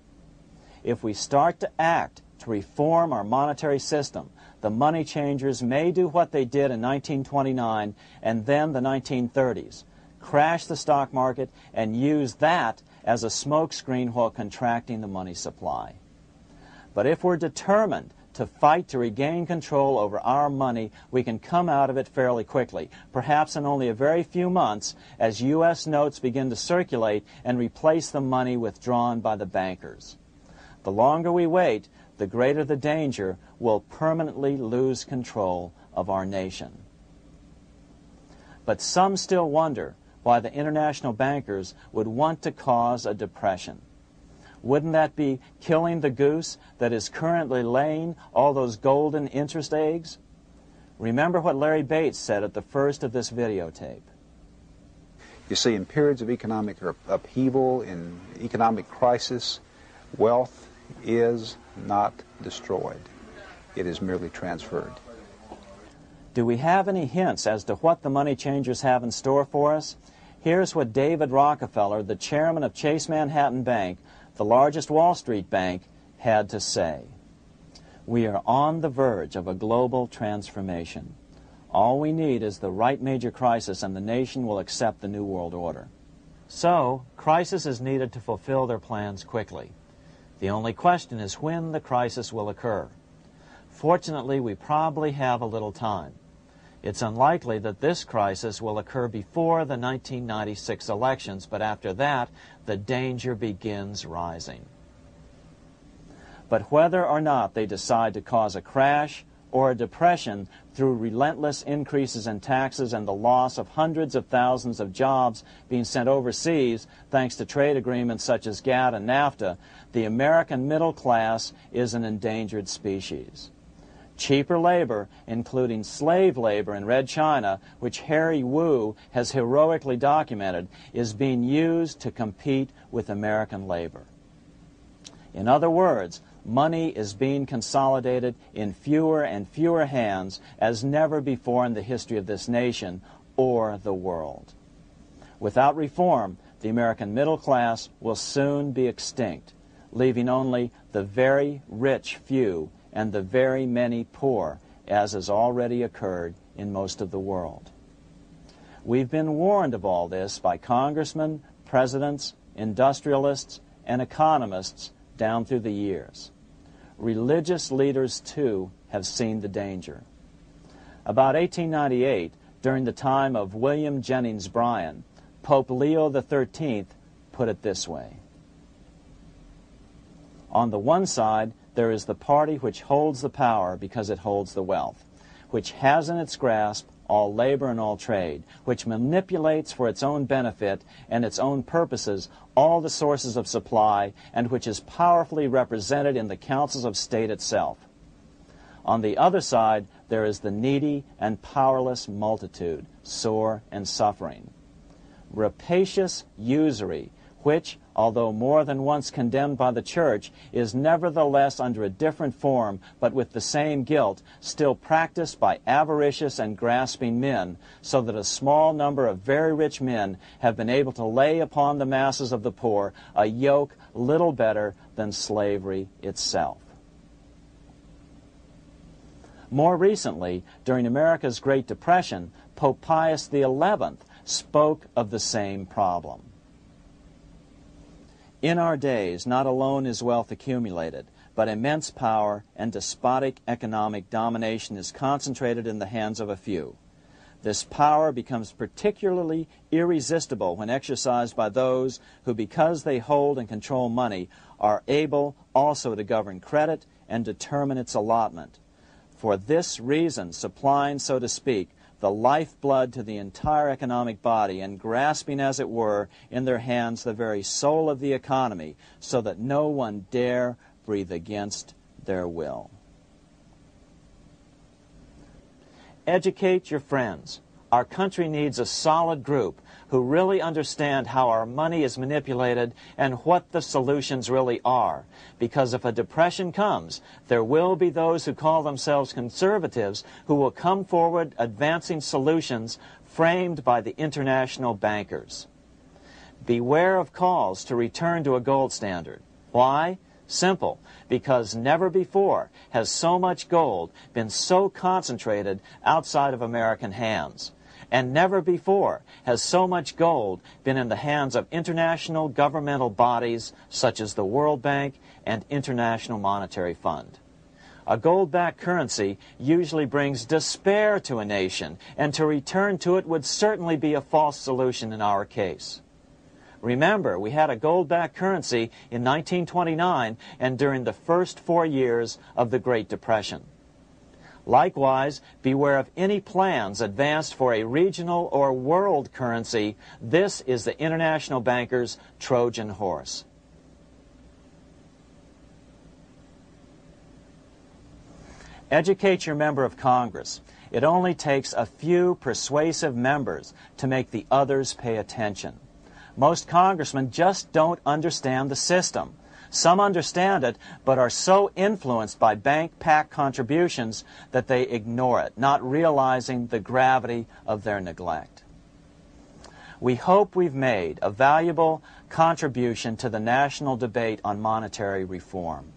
If we start to act to reform our monetary system, the money changers may do what they did in 1929 and then the 1930s, crash the stock market and use that as a smokescreen while contracting the money supply. But if we're determined to fight to regain control over our money, we can come out of it fairly quickly, perhaps in only a very few months, as U.S. notes begin to circulate and replace the money withdrawn by the bankers. The longer we wait, the greater the danger we'll permanently lose control of our nation. But some still wonder why the international bankers would want to cause a depression. Wouldn't that be killing the goose that is currently laying all those golden interest eggs? Remember what Larry Bates said at the first of this videotape. You see, in periods of economic upheaval, in economic crisis, wealth is not destroyed. It is merely transferred. Do we have any hints as to what the money changers have in store for us? Here's what David Rockefeller, the chairman of Chase Manhattan Bank, the largest Wall Street bank, had to say. We are on the verge of a global transformation. All we need is the right major crisis and the nation will accept the New World Order. So, crisis is needed to fulfill their plans quickly. The only question is when the crisis will occur. Fortunately, we probably have a little time. It's unlikely that this crisis will occur before the 1996 elections, but after that, the danger begins rising. But whether or not they decide to cause a crash or a depression through relentless increases in taxes and the loss of hundreds of thousands of jobs being sent overseas thanks to trade agreements such as GATT and NAFTA, the American middle class is an endangered species. Cheaper labor, including slave labor in Red China, which Harry Wu has heroically documented, is being used to compete with American labor. In other words, Money is being consolidated in fewer and fewer hands as never before in the history of this nation or the world. Without reform, the American middle class will soon be extinct, leaving only the very rich few and the very many poor, as has already occurred in most of the world. We've been warned of all this by congressmen, presidents, industrialists, and economists down through the years. Religious leaders, too, have seen the danger. About 1898, during the time of William Jennings Bryan, Pope Leo XIII put it this way: on the one side, there is the party which holds the power because it holds the wealth, which has in its grasp all labor and all trade, which manipulates for its own benefit and its own purposes all the sources of supply, and which is powerfully represented in the councils of state itself. On the other side, there is the needy and powerless multitude, sore and suffering. Rapacious usury, which, although more than once condemned by the Church, is nevertheless under a different form, but with the same guilt, still practiced by avaricious and grasping men, so that a small number of very rich men have been able to lay upon the masses of the poor a yoke little better than slavery itself. More recently, during America's Great Depression, Pope Pius XI spoke of the same problem. In our days, not alone is wealth accumulated, but immense power and despotic economic domination is concentrated in the hands of a few. This power becomes particularly irresistible when exercised by those who, because they hold and control money, are able also to govern credit and determine its allotment. For this reason, supplying, so to speak, the lifeblood to the entire economic body, and grasping, as it were, in their hands the very soul of the economy, so that no one dare breathe against their will. Educate your friends. Our country needs a solid group who really understand how our money is manipulated and what the solutions really are. Because if a depression comes, there will be those who call themselves conservatives who will come forward advancing solutions framed by the international bankers. Beware of calls to return to a gold standard. Why? Simple, because never before has so much gold been so concentrated outside of American hands. And never before has so much gold been in the hands of international governmental bodies such as the World Bank and International Monetary Fund. A gold-backed currency usually brings despair to a nation, and to return to it would certainly be a false solution in our case. Remember, we had a gold-backed currency in 1929 and during the first 4 years of the Great Depression. Likewise, beware of any plans advanced for a regional or world currency. This is the international bankers' Trojan horse. Educate your member of Congress. It only takes a few persuasive members to make the others pay attention. Most congressmen just don't understand the system. Some understand it, but are so influenced by bank-packed contributions that they ignore it, not realizing the gravity of their neglect. We hope we've made a valuable contribution to the national debate on monetary reform.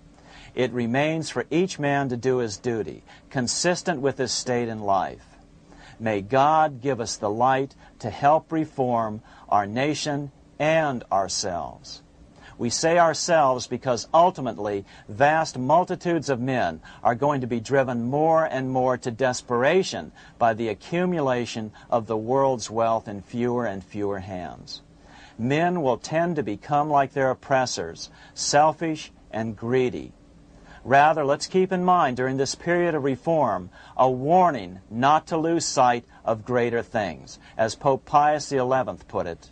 It remains for each man to do his duty, consistent with his state in life. May God give us the light to help reform our nation and ourselves. We say ourselves because ultimately vast multitudes of men are going to be driven more and more to desperation by the accumulation of the world's wealth in fewer and fewer hands. Men will tend to become like their oppressors, selfish and greedy. Rather, let's keep in mind during this period of reform a warning not to lose sight of greater things, as Pope Pius XI put it.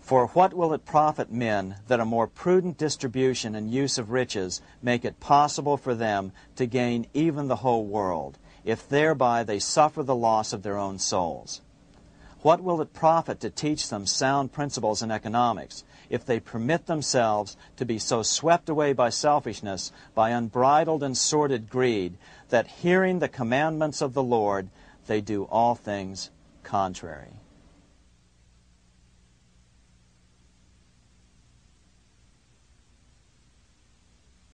For what will it profit men that a more prudent distribution and use of riches make it possible for them to gain even the whole world, if thereby they suffer the loss of their own souls? What will it profit to teach them sound principles in economics, if they permit themselves to be so swept away by selfishness, by unbridled and sordid greed, that hearing the commandments of the Lord, they do all things contrary.